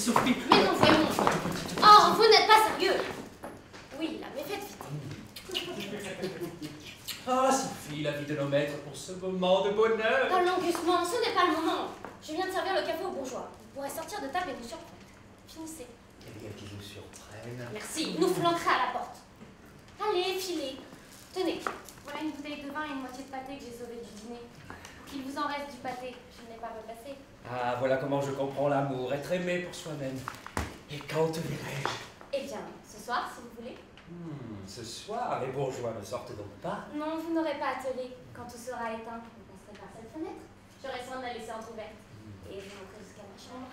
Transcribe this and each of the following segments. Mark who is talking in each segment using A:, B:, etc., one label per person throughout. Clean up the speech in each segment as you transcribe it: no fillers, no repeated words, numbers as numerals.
A: Sophie.
B: Mais non, voyons. Oh, vous n'êtes pas sérieux. Oui, là, mais faites vite.
A: Ah, Sophie, la vie de nos maîtres pour ce moment de bonheur.
B: Parlons doucement, ce n'est pas le moment. Je viens de servir le café aux bourgeois. Vous pourrez sortir de table et nous surprendre. Finissez.
A: Quelqu'un qui nous surprenne.
B: Merci, nous flanquerez à la porte. Allez, filez. Tenez, voilà une bouteille de vin et une moitié de pâté que j'ai sauvé du dîner. Qu'il vous en reste du pâté, je n'ai pas me passer.
A: Ah, voilà comment je comprends l'amour, être aimé pour soi-même. Et quand te verrai-je?
B: Eh bien, ce soir, si vous voulez.
A: Ce soir, les bourgeois ne sortent donc pas?
B: Non, vous n'aurez pas attelé. Quand tout sera éteint, vous passerez par cette fenêtre. J'aurai soin de la laisser entrouverte. Et vous montrez jusqu'à ma chambre.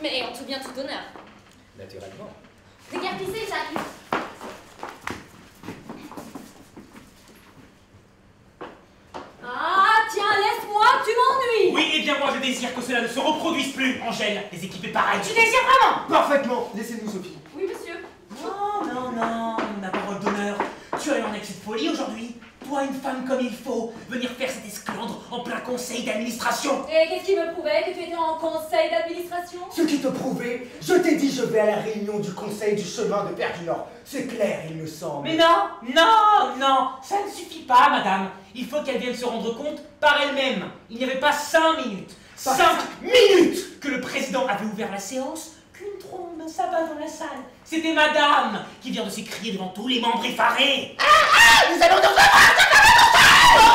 B: Mais en tout bien, tout honneur.
A: Naturellement.
B: Déguerpissez, j'arrive.
C: Ah, tiens, laisse-moi, tu m'ennuies.
D: Oui, et bien moi je désire que cela ne se reproduise plus, Angèle. Les équipes pareilles.
C: Tu désires vraiment?
E: Parfaitement. Laissez-nous, Sophie.
B: Oui, monsieur.
D: Non, non, non, ma parole d'honneur. Tu as eu en excès de folie aujourd'hui. Toi, une femme comme il faut, venir faire cet esclandre en plein conseil d'administration.
C: Et qu'est-ce qui me prouvait que tu étais en conseil d'administration?
E: Ce qui te prouvait, je t'ai dit je vais à la réunion du conseil du chemin de Père du Nord. C'est clair, il me semble.
D: Mais non, non, non, ça ne suffit pas, madame. Il faut qu'elle vienne se rendre compte par elle-même. Il n'y avait pas 5 minutes. 5 minutes que le président avait ouvert la séance, qu'une trombe s'abat dans la salle. C'était madame qui vient de s'écrier devant tous les membres effarés.
C: Nous allons nous revoir.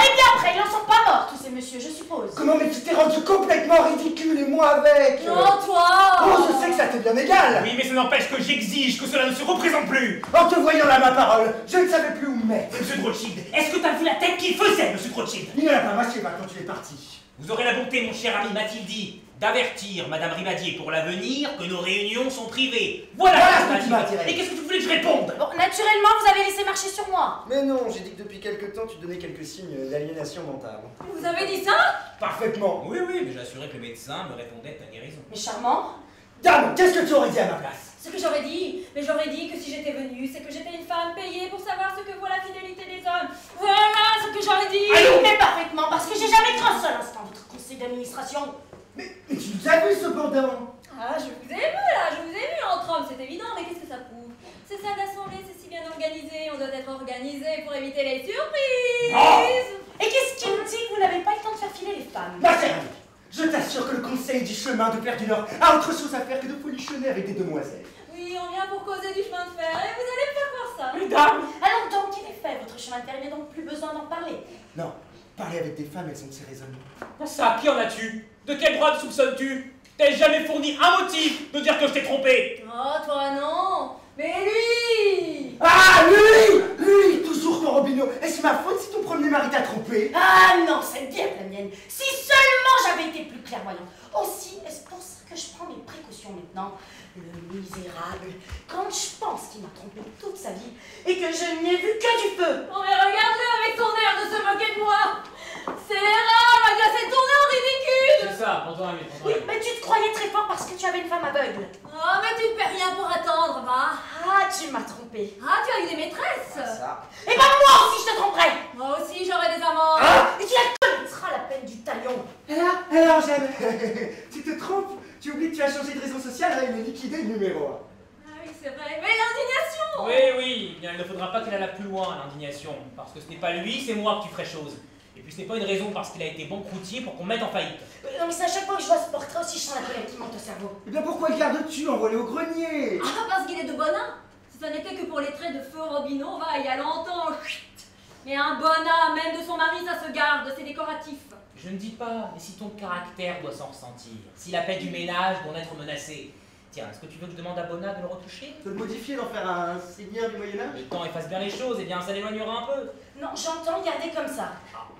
C: Et bien après, ils n'en sont pas morts, tous ces messieurs, je suppose.
E: Comment mais tu t'es rendu complètement ridicule et moi avec.
C: Non, toi.
E: Oh, je sais que ça t'est bien égal.
D: Oui, mais ça n'empêche que j'exige que cela ne se représente plus.
E: En te voyant là, ma parole, je ne savais plus où me mettre.
D: Monsieur de Rothschild, est-ce que t'as vu la tête qu'il faisait, monsieur de Rothschild?
E: Il ne l'a pas mâché, quand tu es parti.
D: Vous aurez la bonté, mon cher ami Mathilde, d'avertir Madame Rivadier pour l'avenir que nos réunions sont privées. Voilà
E: ce que tu m'as tiré.
D: Et qu'est-ce que tu voulais que je réponde?
C: Bon, naturellement, vous avez laissé marcher sur moi.
E: Mais non, j'ai dit que depuis quelque temps, tu donnais quelques signes d'aliénation mentale.
C: Vous avez dit ça?
E: Parfaitement.
D: Oui, oui, mais j'assurais que le médecin me répondait à guérison.
C: Mais charmant.
E: Dame, qu'est-ce que tu aurais dit à ma place?
C: Ce que j'aurais dit, mais j'aurais dit que si j'étais venue, c'est que j'étais une femme payée pour savoir ce que vaut la fidélité des hommes. Voilà ce que j'aurais dit.
D: Allô?
C: Mais parfaitement, parce que j'ai jamais cru un seul instant votre conseil d'administration.
E: Mais tu nous as vu cependant.
C: Ah, je vous ai vu là, je vous ai vu entre hommes, c'est évident, mais qu'est-ce que ça prouve? C'est ça d'assemblée, c'est si bien organisé, on doit être organisé pour éviter les surprises.
D: Oh.
C: Et qu'est-ce qui me dit que vous n'avez pas le temps de faire filer les femmes?
E: Ma chère, je t'assure que le conseil du chemin de Père du Nord a autre chose à faire que de polichonner avec des demoiselles.
C: Oui, on vient pour causer du chemin de fer, et vous allez me faire voir ça.
D: Mesdames!
C: Alors donc, il est fait, votre chemin de fer, il n'y a donc plus besoin d'en parler.
E: Non, parler avec des femmes, elles ont de ces raisonnements.
D: Ça, qui en as-tu? De quel droit me soupçonnes-tu? T'as jamais fourni un motif de dire que je t'ai trompé?
C: Oh, toi non. Mais lui.
E: Ah, lui, toujours ton Robineau. Est-ce ma faute si ton premier mari t'a trompé?
C: Ah non, c'est bien la mienne. Si seulement j'avais été plus clairvoyante. Aussi, est-ce pour ça que je prends mes précautions maintenant? Le misérable, quand je pense qu'il m'a trompé toute sa vie et que je n'ai vu que du feu. Oh mais regarde-le avec son air de se moquer de moi. C'est rare, il a cette tournure ridicule.
D: C'est ça, prends-toi un minute,
C: Oui, mais tu te croyais très fort parce que tu avais une femme aveugle.
F: Oh, mais tu ne fais rien pour attendre, va.
C: Ah, tu m'as trompé.
F: Ah, tu as eu des maîtresses.
E: Ça.
C: Et ben moi aussi je te tromperai.
F: Moi aussi, j'aurai des amants.
C: Ah, et tu la connaîtras la peine du talion.
E: Alors, Angèle, tu te trompes. Tu oublies que tu as changé de réseau social et il est liquidé le numéro 1.
F: Ah oui, c'est vrai. Mais l'indignation.
D: Oui, oui, bien, il ne faudra pas qu'il aille plus loin, l'indignation. Parce que ce n'est pas lui, c'est moi qui ferai chose. Et puis ce n'est pas une raison parce qu'il a été bon croûtier pour qu'on mette en faillite.
C: Non mais c'est à chaque fois que je vois ce portrait aussi, je sens la colère qui monte au cerveau.
E: Eh bien, pourquoi le gardes-tu envolé au grenier?
F: Ah, parce qu'il est de Bonin. Si ça n'était que pour les traits de feu Robineau, va, il y a longtemps. Chut. Mais un Bonin, même de son mari, ça se garde, c'est décoratif.
D: Je ne dis pas, mais si ton caractère doit s'en ressentir, si la paix du ménage doit en être menacée. Tiens, est-ce que tu veux que je demande à Bonnat de le retoucher?
E: De le modifier, d'en faire un seigneur du Moyen-Âge?
D: Le temps efface bien les choses, et bien ça l'éloignera un peu.
C: Non, j'entends garder comme ça.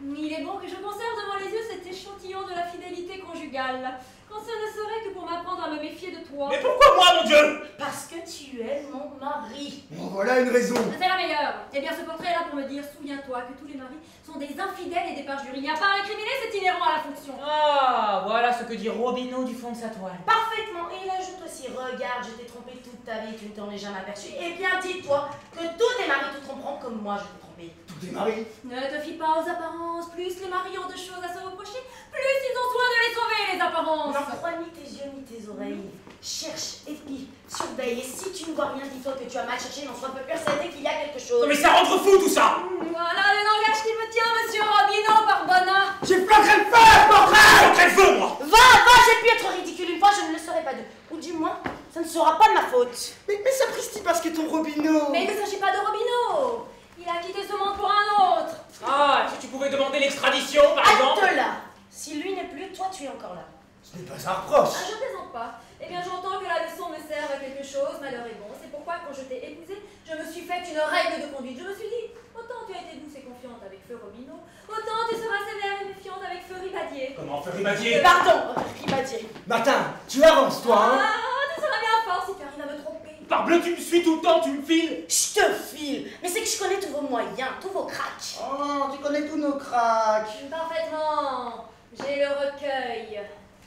F: Il est bon que je conserve devant les yeux cet échantillon de la fidélité conjugale. Quand ce ne serait que pour m'apprendre à me méfier de toi.
D: Mais pourquoi moi, mon Dieu?
C: Parce que tu es mon mari.
E: Bon, voilà une raison.
F: C'est la meilleure. Eh bien, ce portrait est là pour me dire, souviens-toi que tous les maris sont des infidèles et des perjurés. Il n'y a pas un criminel, c'est inhérent à la fonction.
D: Ah, voilà ce que dit Robineau du fond de sa toile.
C: Parfaitement. Et il ajoute aussi, regarde, je t'ai trompé toute ta vie, tu ne t'en es jamais aperçu. Eh bien, dis-toi que tous tes maris te tromperont comme moi je t'ai trompé.
E: Tous tes maris.
F: Ne te fie pas aux apparences. Plus les maris ont de choses à se reprocher, plus ils ont soin de les sauver, les apparences.
C: N'en crois ni tes yeux ni tes oreilles. Cherche, épie, surveille. Et si tu ne vois rien, dis-toi que tu as mal cherché, n'en sois pas persuadé qu'il y a quelque chose.
D: Non mais ça rendre fou tout ça!
F: Voilà le langage qui me tient, monsieur Robineau, Barbona.
E: J'ai planqué le feu, portrait!
D: Quel feu, moi!
C: Va, j'ai pu être ridicule une fois, je ne le serai pas deux. Ou du moins, ça ne sera pas de ma faute.
E: Mais sapristi parce que ton Robineau.
F: Mais il ne s'agit pas de Robineau. Il a quitté ce monde pour un autre.
D: Ah, si tu pouvais demander l'extradition, par exemple?
C: Halte là. Si lui n'est plus, toi tu es encore là.
E: Ce n'est pas un reproche.
F: Ah, je plaisante pas. Eh bien, j'entends que la leçon me serve à quelque chose, malheur est bon. C'est pourquoi, quand je t'ai épousée, je me suis faite une règle de conduite. Je me suis dit, autant tu as été douce et confiante avec Feu Robineau, autant tu seras sévère et méfiante avec Feu Ribadier.
D: Comment faire Ribadier?
C: Pardon, Ribadier.
E: Martin, tu avances, toi, hein?
F: Ah, tu seras bien fort si tu arrives à me tromper.
D: Parbleu, tu me suis tout le temps, tu me files!
C: Je te file. Mais c'est que je connais tous vos moyens, tous vos cracks.
E: Oh, tu connais tous nos cracks.
F: Parfaitement. J'ai le recueil.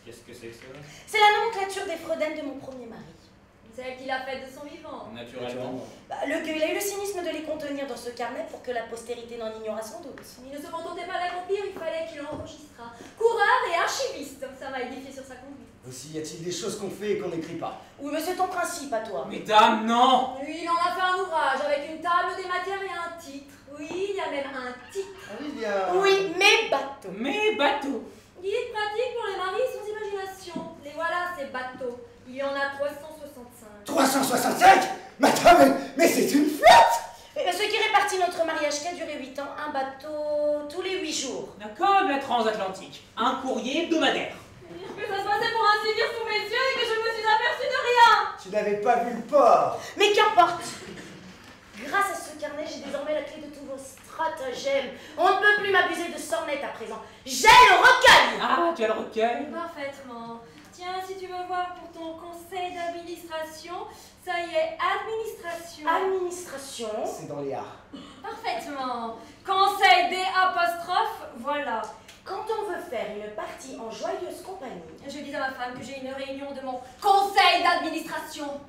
D: Qu'est-ce que c'est que ça?
C: C'est la nomenclature des Freuden de mon premier mari.
F: Celle qu'il a faite de son vivant.
D: Naturellement.
C: Il a eu le cynisme de les contenir dans ce carnet pour que la postérité n'en ignorât sans doute.
F: Il ne se contentait pas d'accomplir, il fallait qu'il enregistrât. Coureur et archiviste, ça m'a édifié sur sa conduite.
E: Aussi, y a-t-il des choses qu'on fait et qu'on n'écrit pas?
C: Oui, mais c'est ton principe à toi.
D: Mesdames, non!
F: Lui, il en a fait un ouvrage avec une table des matières et un titre. Oui, il y a même un titre.
E: Olivia.
C: Oui, mais bateau.
D: Mes bateaux!
F: Guide pratique pour les maris sans imagination. Les voilà, ces bateaux. Il y en a 365.
E: 365? Madame, mais c'est une flotte!
C: Ce qui répartit notre mariage qui a duré 8 ans, un bateau tous les 8 jours.
D: Comme la transatlantique. Un courrier hebdomadaire.
F: Que ça se passait pour ainsi dire sous mes yeux et que je me suis aperçue de rien.
E: Tu n'avais pas vu le port.
C: Mais qu'importe. Grâce à ce carnet, j'ai désormais la clé de tous vos stratagèmes. On ne peut plus m'abuser de sornettes à présent. J'ai le recueil.
D: Ah, tu as le recueil?
F: Parfaitement. Tiens, si tu veux voir pour ton conseil d'administration, ça y est, administration.
C: Administration.
E: C'est dans les A.
F: Parfaitement. Conseil des apostrophes, voilà.
C: Quand on veut faire une partie en joyeuse compagnie.
F: Je dis à ma femme que j'ai une réunion de mon conseil d'administration.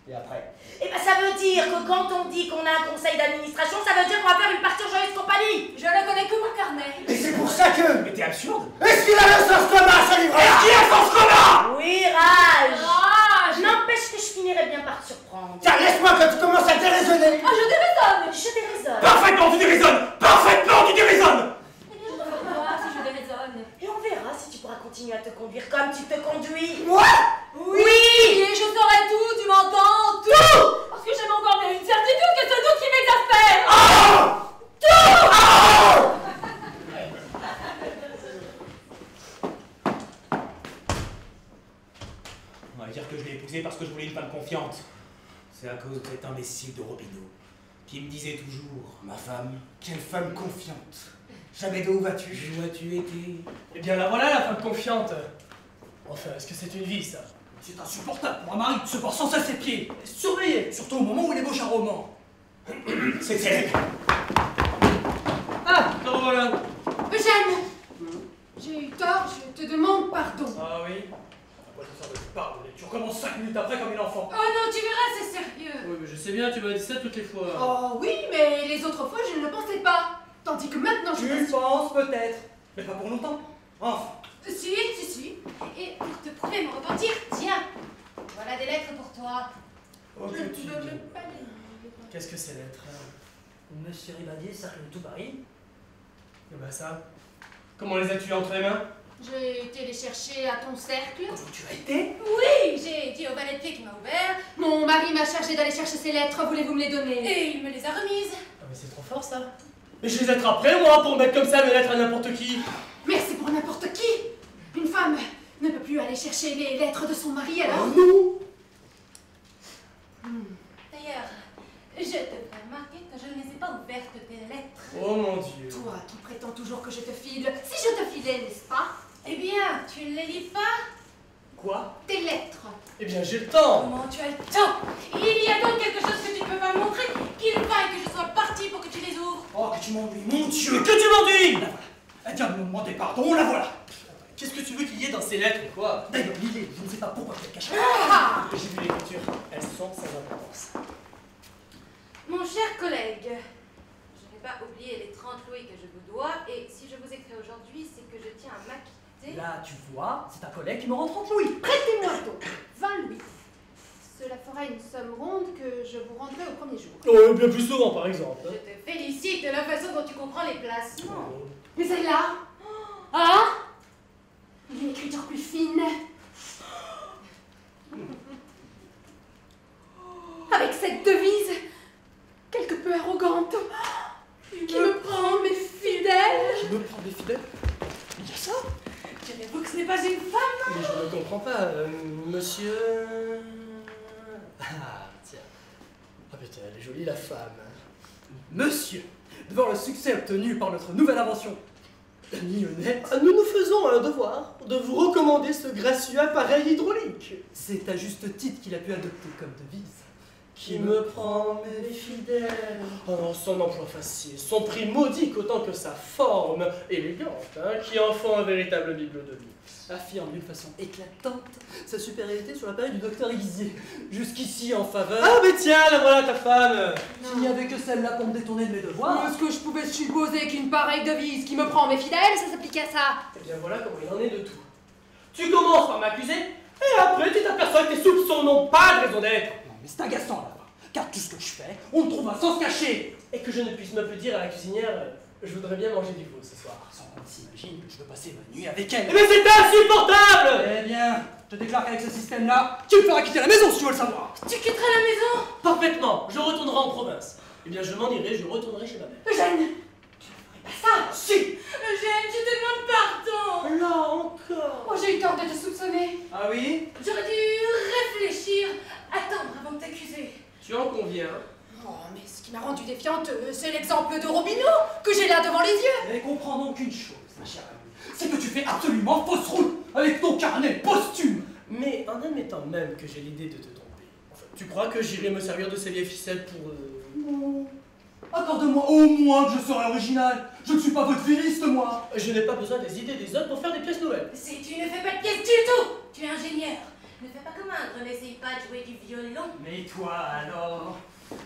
E: Et après?
C: Eh ben ça veut dire que quand on dit qu'on a un conseil d'administration, ça veut dire qu'on va faire une partie en joyeuse compagnie.
F: Je ne connais que mon carnet.
E: Et c'est pour ça que...
D: Mais t'es absurde!
E: Est-ce qu'il a le sens commun, ce livre-là?
D: Est-ce qu'il a le sens commun?
C: Oui, rage.
F: Rage.
C: N'empêche que je finirai bien par te surprendre.
E: Tiens, laisse-moi que tu commences à déraisonner.
F: Ah, je déraisonne.
C: Je déraisonne.
D: Parfaitement, tu déraisonnes! Parfaitement, tu déraisonnes!
F: Eh bien, je dois voir si je déraisonne.
C: Et on verra si tu pourras continuer à te conduire comme tu te conduis.
E: Moi?
F: Oui, et je saurai tout, tu m'entends? Tout. Parce que j'aime encore bien une certitude que ce doute qui m'exaspère.
D: On va dire que je l'ai épousée parce que je voulais une femme confiante. C'est à cause de cet imbécile de Robineau qui me disait toujours:
E: Ma femme, quelle femme confiante. Jamais de où vas-tu?
D: où as-tu été?
A: Eh bien, la voilà, la femme confiante. Enfin, est-ce que c'est une vie, ça?
G: C'est insupportable pour un mari de se voir sans cesse ses pieds. Surveillez, surtout au moment où il ébauche un roman.
D: C'est elle!
A: Ah, te revoilà.
H: Eugène, j'ai eu tort, je te demande pardon.
A: Ah oui?
G: À quoi ça sert de te parler? Tu recommences 5 minutes après comme une enfant.
H: Oh non, tu verras, c'est sérieux.
A: Oui, mais je sais bien, tu m'as dit ça toutes les fois.
H: Oh oui, mais les autres fois, je ne le pensais pas. Tandis que maintenant, je
G: Tu penses peut-être, mais pas pour longtemps. Enfin.
H: Si. Et pour te prouver mon repentir, tiens, voilà des lettres pour toi.
A: Oh, que
H: Je
A: tu
H: ne veux
A: dis.
H: même pas les lire.
A: Qu'est-ce que c'est l'être?
G: Monsieur Ribadier, cercle de tout Paris.
A: Et bah ça. Comment les as-tu entre les mains?
H: J'ai été les chercher à ton cercle.
G: Où tu as été?
H: Oui, j'ai dit au valet de pied qui m'a ouvert. Mon mari m'a chargé d'aller chercher ces lettres, voulez-vous me les donner? Et il me les a remises.
A: Ah, mais c'est trop fort ça. Mais je les attraperai moi pour mettre comme ça mes lettres à n'importe qui.
H: Merci pour n'importe qui. Une femme ne peut plus aller chercher les lettres de son mari, alors?
E: Nous?
B: D'ailleurs, je te fais remarquer que je ne les ai pas ouvertes, tes lettres.
A: Oh mon Dieu.
H: Toi qui prétends toujours que je te file, si je te filais, n'est-ce pas?
B: Eh bien, tu ne les lis pas?
A: Quoi?
H: Tes lettres.
A: Eh bien, j'ai le temps.
B: Comment tu as le temps? Il y a donc quelque chose que tu ne peux pas me montrer, qu'il faille que je sois partie pour que tu les ouvres.
G: Oh, que tu m'ennuies, mon Dieu, que tu m'ennuies! La voilà. Elle vient de me demander pardon, la voilà.
A: Qu'est-ce que tu veux qu'il y ait dans ces lettres ou quoi?
G: D'ailleurs, lis-les, je ne sais pas pourquoi tu les caches.
A: J'ai vu l'écriture. Elles sont sans importance.
B: Mon cher collègue, je n'ai pas oublié les 30 louis que je vous dois, et si je vous écris aujourd'hui, c'est que je tiens à m'acquitter
F: prêter?
G: Là, tu vois, c'est un collègue qui me rend 30 louis.
H: Prêtez-moi donc 20 louis. Cela fera une somme ronde que je vous rendrai au premier jour.
A: Oh, bien plus souvent, par exemple.
H: Je te félicite de la façon dont tu comprends les placements.
A: Oh.
H: Mais celle-là, ah, une écriture plus fine. Avec cette devise, quelque peu arrogante, qui me prend mes fidèles.
A: Qui me prend des fidèles? Il y a ça?
H: Direz-vous que ce n'est pas une femme?
A: Mais je ne comprends pas, monsieur... Ah, tiens. Ah putain, elle est jolie, la femme.
G: Monsieur, devant le succès obtenu par notre nouvelle invention, la mignonnette,
A: Nous nous faisons un devoir de vous recommander ce gracieux appareil hydraulique.
G: c'est à juste titre qu'il a pu adopter comme devise.
A: Qui me prend mes fidèles. Oh, son emploi facile, son prix modique autant que sa forme élégante, hein, qui en font un véritable bibelots de luxe.
G: Affirme d'une façon éclatante sa supériorité sur l'appareil du docteur aiguisé, jusqu'ici en faveur.
A: Ah, mais tiens, la voilà ta femme.
G: S'il n'y avait que celle-là pour me détourner de mes devoirs.
H: Est-ce que je pouvais supposer qu'une pareille devise qui me prend mes fidèles, ça s'appliquait à ça?
A: Eh bien voilà comment il en est de tout. Tu commences par m'accuser, et après tu t'aperçois que tes soupçons n'ont pas de raison d'être.
G: Non, mais c'est agaçant là-bas, car tout ce que je fais, on me trouve un sens caché.
A: Et que je ne puisse me plus dire à la cuisinière, je voudrais bien manger du veau ce soir.
G: Sans qu'on s'imagine que je veux passer ma nuit avec elle.
A: Eh bien c'est insupportable.
G: Eh bien, je te déclare qu'avec ce système-là, tu me feras quitter la maison si tu veux le savoir.
H: Tu quitterais la maison?
A: Parfaitement, je retournerai en province. Eh bien je m'en irai, je retournerai chez ma mère.
H: Eugène, tu ne ferais pas ça.
A: Si.
H: Eugène, je te demande pardon.
A: Là encore.
H: Oh, j'ai eu tort de te soupçonner.
G: Ah oui?
H: J'aurais dû réfléchir, attendre avant de t'accuser.
A: Tu en conviens.
H: Oh, mais ce qui m'a rendue défiante, c'est l'exemple de Robineau que j'ai là devant les yeux.
G: Mais comprends donc une chose, ma chère amie, c'est que tu fais absolument fausse route avec ton carnet posthume.
A: Mais en admettant même que j'ai l'idée de te tromper, enfin, tu crois que j'irai me servir de ces vieilles ficelles pour...
G: Non. Accorde-moi au moins que je serai original. Je ne suis pas votre viliste, moi.
A: Je n'ai pas besoin des idées des autres pour faire des pièces nouvelles.
H: Si tu ne fais pas de pièces du tout, tu es ingénieur. Ne fais pas comme un, n'essaye pas de jouer du violon.
G: Mais toi, alors?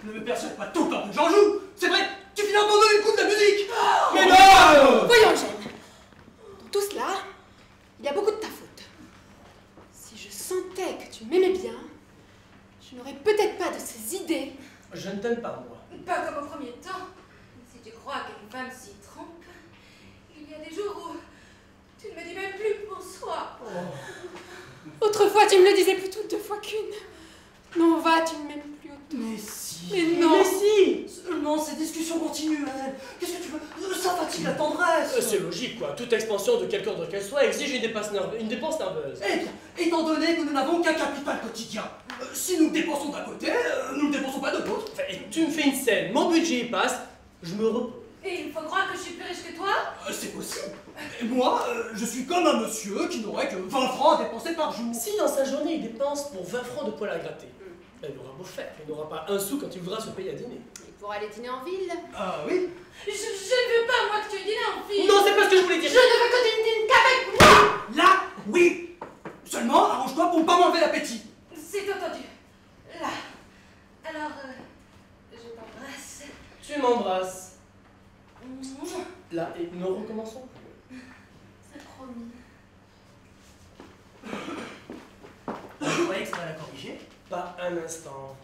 G: Ne me persuade pas tout le temps que j'en joue. C'est vrai, tu finis abandonner le coup de la musique.
A: Mais non.
H: Voyons, Eugène. Dans tout cela, il y a beaucoup de ta faute. Si je sentais que tu m'aimais bien, je n'aurais peut-être pas de ces idées.
A: Je ne t'aime pas, moi.
F: Pas comme au premier temps. Si tu crois qu'une femme s'y trompe, il y a des jours où tu ne me dis même plus bonsoir.
H: Autrefois, tu me le disais plutôt 2 fois qu'une. Non, va, tu ne m'aimes plus autant.
G: Mais si.
H: Mais non.
A: Mais si.
G: Seulement ces discussions continuelles. Qu'est-ce que tu veux? Ça fatigue la tendresse.
A: C'est logique, quoi. Toute expansion de quelque ordre qu'elle soit exige une dépense nerveuse.
G: Eh bien, étant donné que nous n'avons qu'un capital quotidien, si nous dépensons d'un côté, nous ne dépensons pas de l'autre.
A: Enfin, et tu me fais une scène, mon budget y passe, je me repose.
F: Et il faut croire que je suis plus riche que toi?
G: C'est possible. Et moi, je suis comme un monsieur qui n'aurait que 20 francs à dépenser par jour.
A: Si dans sa journée il dépense pour 20 francs de poil à gratter, il aura beau faire, il n'aura pas un sou quand il voudra se payer à dîner.
H: Il pourra aller dîner en ville.
G: Ah oui.
F: Je ne veux pas, moi, que tu dînes en fille.
A: Non, c'est pas ce que je voulais dire.
H: Je ne veux que tu ne dînes qu'avec moi.
G: Là, oui. Seulement, arrange-toi pour ne pas m'enlever l'appétit.
F: C'est entendu. Là. Alors, je t'embrasse.
A: Tu m'embrasses. Là, et nous recommençons.
H: C'est promis.
G: Vous croyez que ça va la corriger?
A: Pas un instant.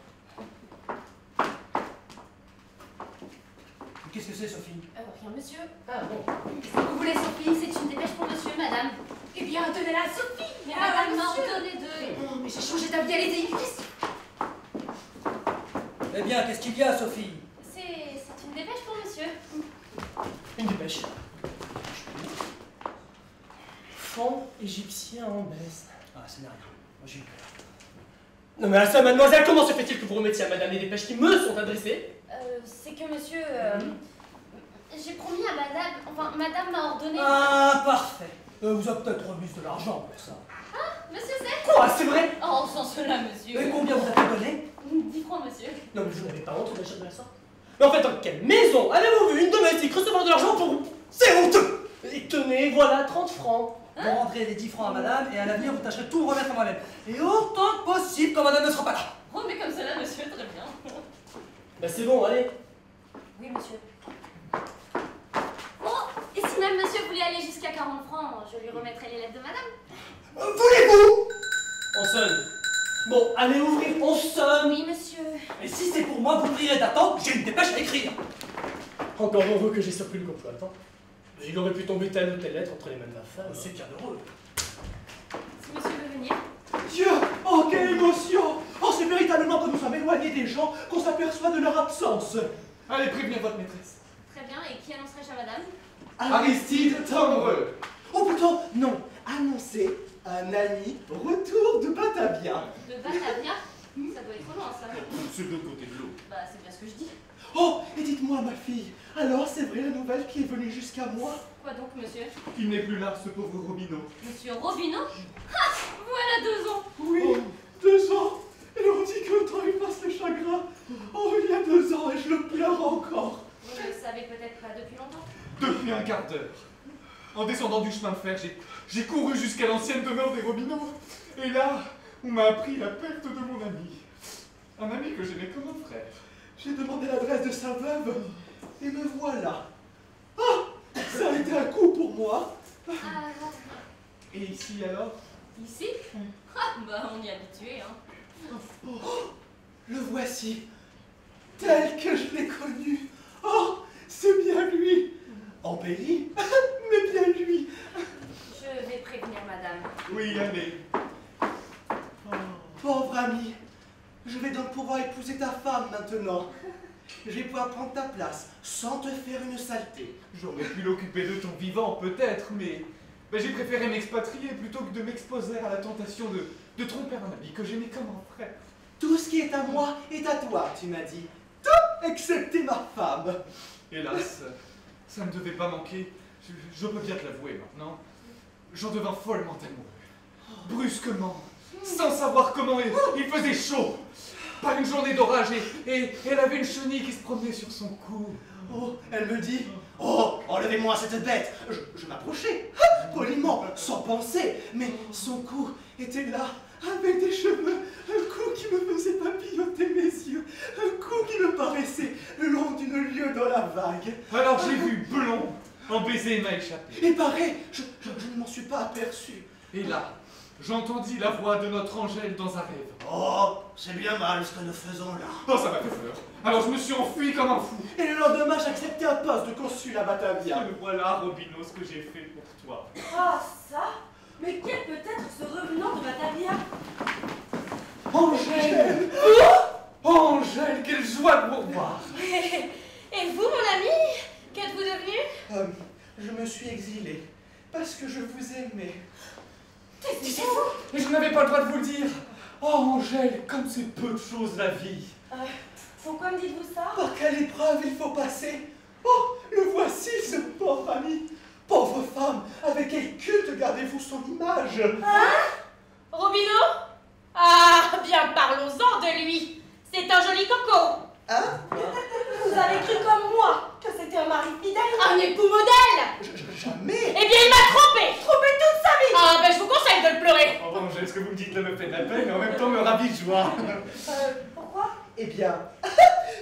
G: Qu'est-ce que c'est, Sophie?
H: Rien, monsieur.
A: Ah bon.
B: Qu'est-ce que vous voulez, Sophie? C'est une dépêche pour monsieur, madame.
F: Eh bien, donnez-la à Sophie.
B: Mais
F: Ah,
B: madame m'a
F: monsieur.
B: ordonné de...
H: Non, mais j'ai changé d'avis, allez-y.
G: Eh bien, qu'est-ce qu'il y a, Sophie?
B: C'est une dépêche pour monsieur.
A: Une dépêche. Fonds égyptien en baisse.
G: Ah, ça n'est rien. Moi, j'ai eu peur.
A: Non mais à ça, mademoiselle, comment se fait-il que vous remettiez à madame les dépêches qui me sont adressées?
B: C'est que monsieur... J'ai promis à madame... Enfin, madame m'a ordonné...
G: Ah, parfait. Vous avez peut-être remis de l'argent pour ça.
B: Monsieur, c'est...
A: Quoi, c'est vrai?
B: Oh, sans cela, monsieur.
G: Et combien vous avez donné?
B: 10 francs, monsieur.
A: Non mais vous n'avez pas honte d'agir de la sorte? Mais en fait, dans quelle maison avez-vous vu une domestique recevoir de l'argent pour...
G: C'est honteux!
A: Et tenez, voilà, 30 francs.
G: Vous rendrez les 10 francs à madame et à l'avenir vous tâcherez de tout me remettre à moi-même. Et autant que possible quand madame ne sera pas là.
B: Oh, mais comme cela, monsieur, très bien.
A: Bah c'est bon, allez.
B: Oui, monsieur. Oh, et si même monsieur voulait aller jusqu'à 40 40 francs, je lui remettrai les lettres de madame.
E: Voulez-vous?
G: On sonne. Bon, allez ouvrir, on sonne.
B: Oui, monsieur.
G: Et si c'est pour moi, vous prierez d'attendre, j'ai une dépêche à écrire.
A: Encore heureux que j'ai surpris le comploitant. Il aurait pu tomber telle ou telle lettre entre les mains de ma femme.
G: C'est bien heureux.
B: Si monsieur veut venir.
E: Dieu! Oh, quelle émotion! Oh, c'est véritablement quand nous sommes éloignés des gens qu'on s'aperçoit de leur absence.
I: Allez prévenir votre maîtresse.
B: Très bien, et qui annoncerai-je à madame?
I: Aristide Tombreux.
E: Oh, plutôt, non. Annoncez un ami retour de Batavia.
B: De Batavia? Ça doit être loin, ça.
I: C'est de l'autre côté de l'eau.
B: Bah, c'est bien ce que je dis.
E: Oh, et dites-moi, ma fille, alors c'est vrai la nouvelle qui est venue jusqu'à moi?
B: Quoi donc, monsieur?
I: Il n'est plus là, ce pauvre Robineau.
B: Monsieur Robineau? Ah, voilà 2 ans.
E: Oui, 2 ans. Et on dit que le temps efface les chagrins. Oh, il y a 2 ans et je le pleure encore.
B: Vous ne le savez peut-être pas depuis longtemps.
I: Depuis un quart d'heure. En descendant du chemin de fer, j'ai couru jusqu'à l'ancienne demeure des Robineaux. Et là, on m'a appris la perte de mon ami. Un ami que j'aimais comme un frère.
E: J'ai demandé l'adresse de sa veuve et me voilà. Ah, ça a été un coup pour moi.
B: Ah,
I: Et ici alors?
B: ici? Ah, bah, on y est habitué, hein.
E: Oh, le voici, tel que je l'ai connu. Oh, c'est bien lui. Embelli, mais bien lui.
B: Je vais prévenir madame.
I: Oui, allez.
E: Pauvre ami, je vais donc pouvoir épouser ta femme maintenant. Je vais pouvoir prendre ta place sans te faire une saleté.
I: J'aurais pu l'occuper de ton vivant, peut-être, mais j'ai préféré m'expatrier plutôt que de m'exposer à la tentation de tromper un ami que j'aimais comme un frère.
E: Tout ce qui est à moi est à toi, tu m'as dit. Tout excepté ma femme.
I: Hélas, ça ne devait pas manquer. Je peux bien te l'avouer maintenant. J'en devins follement amoureux. Brusquement, sans savoir comment il faisait chaud. Par une journée d'orage et elle avait une chenille qui se promenait sur son cou.
E: Oh, elle me dit, oh, enlevez-moi cette bête. Je m'approchais, poliment, sans penser, mais son cou était là, avec des cheveux, un cou qui me faisait papilloter mes yeux, un cou qui me paraissait long d'une lieue dans la vague.
I: Alors j'ai vu blond, un baiser m'a échappé.
E: Et pareil, je ne m'en suis pas aperçu.
I: Et là, j'entendis la voix de notre Angèle dans un rêve.
E: Oh, c'est bien mal ce que nous faisons là.
I: Oh, ça m'a fait peur. Alors je me suis enfui comme un fou.
E: Et le lendemain, j'acceptais un poste de consul à Batavia.
I: Et voilà, Robineau, ce que j'ai fait pour toi.
F: Ah, ça? Mais quel peut être ce revenant de Batavia?
I: Angèle! Angèle, quelle joie de vous revoir!
B: Et vous, mon ami? Qu'êtes-vous devenu?
E: Je me suis exilé parce que je vous aimais.
I: C'est fou! Et je n'avais pas le droit de vous le dire! Oh, Angèle, comme c'est peu de choses la vie!
F: Pourquoi me dites-vous ça?
E: Par quelle épreuve il faut passer? Oh, le voici, ce pauvre ami. Pauvre femme, avec quel culte gardez-vous son image?
C: Robineau? Ah, bien parlons-en de lui. C'est un joli coco.
E: Hein?
C: Vous avez cru comme moi que c'était un mari fidèle, un époux modèle.
E: Jamais.
C: Eh bien, il m'a trompé toute sa vie. Ah, ben je vous conseille de le pleurer.
I: Oh, Angèle, ce que vous me dites là me fait de la peine, mais en même temps me ravit de joie.
C: Pourquoi?
E: Eh bien,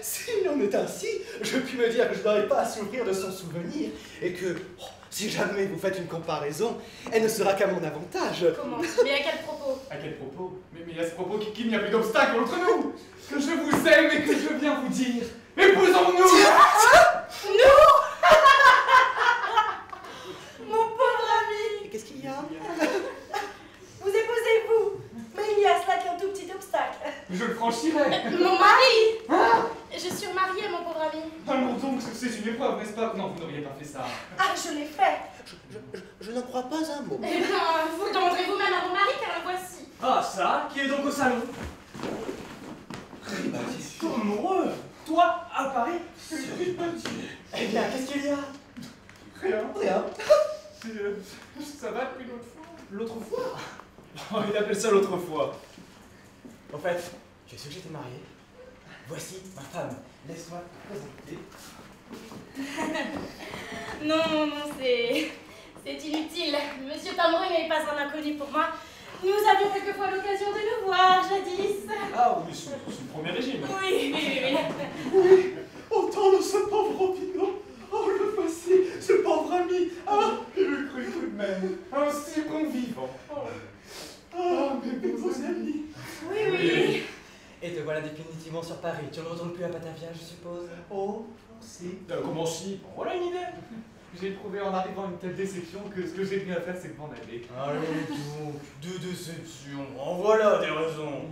E: s'il en est ainsi, je puis me dire que je n'aurai pas à souffrir de son souvenir et que, oh, si jamais vous faites une comparaison, elle ne sera qu'à mon avantage.
C: Comment? Mais à quel propos?
I: À quel propos? Mais à ce propos qu'il n'y a plus d'obstacle entre nous! Que je vous aime et que je viens vous dire, épousons-nous!
C: Nous? Mon pauvre ami!
E: Qu'est-ce qu'il y a?
C: Vous épousez-vous? Mais il y a cela qu'un tout petit obstacle.
I: Je le franchirai!
C: Mon mari! Je suis mariée, mon pauvre ami.
I: Allons donc, c'est une épreuve, n'est-ce pas? Non, vous n'auriez pas fait ça.
C: Ah, je l'ai fait.
E: Je n'en crois pas un mot.
C: Eh bien, vous le demanderez vous-même à mon mari, car le voici.
G: Ah, ça, qui est donc au salon?
E: Amoureux.
G: Toi, à Paris?
E: Eh bien, qu'est-ce qu'il y a?
I: Rien.
E: Rien.
I: Ça va depuis l'autre fois?
G: L'autre fois? Oh, il appelle ça l'autre fois.
E: En fait, tu as su que j'étais marié? Voici ma femme. Laisse-moi te présenter.
C: Non, c'est inutile. Monsieur Tombreux n'est pas un inconnu pour moi. Nous avions quelquefois l'occasion de nous voir, jadis.
G: Ah oui, c'est le premier régime.
C: Oui.
E: Oui, autant de ce pauvre Robineau. Oh, le
I: aussi, ce pauvre ami. Ah, je le cru tout de même. Un si bon vivant. Ah, mes beaux amis.
F: Oui, oui.
J: Et te voilà définitivement sur Paris. Tu ne retournes plus à Batavia, je suppose?
E: Oh, si.
I: Comment si? Bon, voilà une idée. J'ai trouvé en arrivant une telle déception que ce que j'ai bien à faire, c'est de m'en aller.
J: Allons donc, de déception. En voilà des raisons.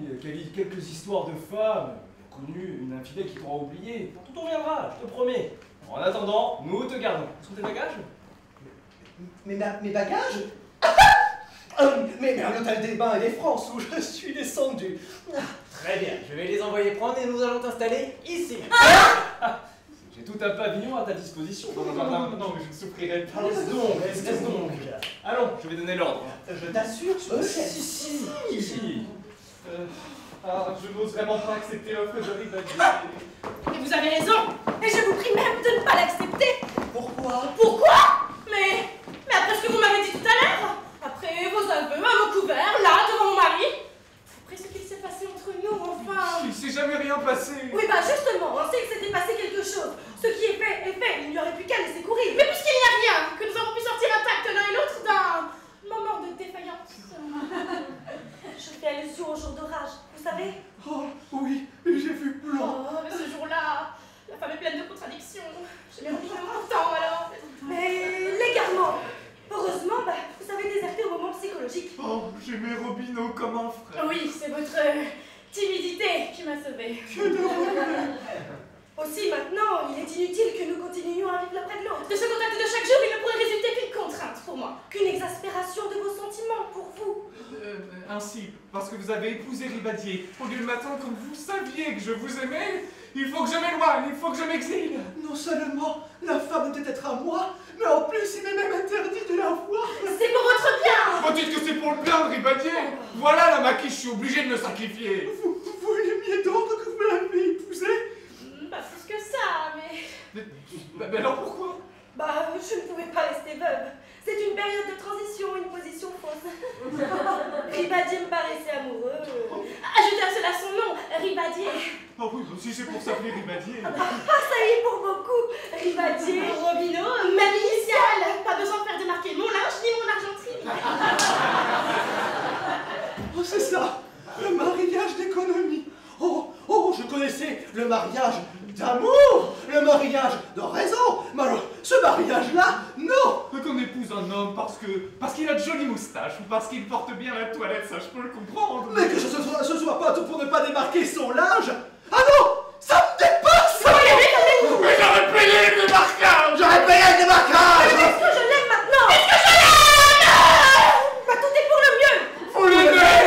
K: Quelques histoires de femmes connues, une infidèle qui t'aura oublié. Tout reviendra, je te promets. En attendant, nous te gardons. Où sont tes bagages?
E: Mes bagages mais à l'hôtel des Bains et des France où je suis descendu.
J: Très bien, je vais les envoyer prendre et nous allons t'installer ici.
K: J'ai tout un pavillon à ta disposition.
I: Non, mais je ne souffrirai pas.
J: Laisse donc.
K: Allons, je vais donner l'ordre.
E: Je t'assure,
K: Si.
I: Je n'ose vraiment pas accepter l'offre de Rivadier.
C: Et vous avez raison. Et je vous prie même de ne pas l'accepter.
E: Pourquoi?
C: Pourquoi? Mais après ce que vous m'avez dit tout à l'heure, après vos aveux à mon couvert, là, devant mon mari, après ce qu'il s'est passé entre nous, enfin...
I: Il s'est jamais rien passé.
C: Oui, bah justement, on sait que s'était passé quelque chose. Ce qui est fait est fait, il n'y aurait plus qu'à laisser courir. Mais puisqu'il n'y a rien, que nous avons pu sortir intacts l'un et l'autre d'un moment de défaillance. Je fais allusion au jour d'orage, vous savez?
E: Oh, oui, j'ai vu blanc.
C: Oh, mais ce jour-là, la femme est pleine de contradictions. Je l'ai remis longtemps alors. Mais légalement. Heureusement, vous avez déserté au moment psychologique.
I: Oh, j'aimais Robineau comme un frère.
C: Oui, c'est votre timidité qui m'a sauvée.
E: Que de regret.
C: Aussi, maintenant, il est inutile que nous continuions à vivre l'un près de l'autre. De se contacter de chaque jour, il ne pourrait résulter qu'une contrainte pour moi. Qu'une exaspération de vos sentiments pour vous.
I: Ainsi, parce que vous avez épousé Rivadier, au lieu de m'attendre comme vous saviez que je vous aimais, il faut que je m'éloigne, il faut que je m'exile.
E: Non seulement la femme devait être à moi, mais en plus il m'est même interdit de la voir.
C: C'est pour votre bien.
I: Vous dites que c'est pour le bien de Rivadier. Voilà l'homme à qui je suis obligé de me sacrifier.
E: Vous aimiez donc que vous l'avez épousée?
C: Pas plus que ça, mais...
I: Mais alors pourquoi?
C: Je ne pouvais pas rester veuve. C'est une période de transition, une position fausse. Rivadier me paraissait amoureux. Ajoutez à cela son nom, Rivadier.
I: Oh oui, si c'est pour s'appeler Rivadier.
C: Ça y est pour beaucoup. Rivadier, Robineau, même initiale. Pas besoin de faire démarquer mon linge ni mon argenterie.
E: Oh, c'est ça, le mariage d'économie. Oh, je connaissais le mariage d'amour, le mariage de raison. Mais alors, ce mariage-là, non.
I: Qu'on épouse un homme parce qu'il a de jolies moustaches ou parce qu'il porte bien la toilette, ça je peux le comprendre.
E: Mais que ce soit pas tout pour ne pas démarquer son linge. Ah non, ça me dépasse.
I: Mais j'aurais payé le démarquage.
E: J'aurais payé le démarquage.
C: Est-ce que je l'aime maintenant? Est-ce que je l'aime? Tout est pour le mieux.
I: Vous l'aimez?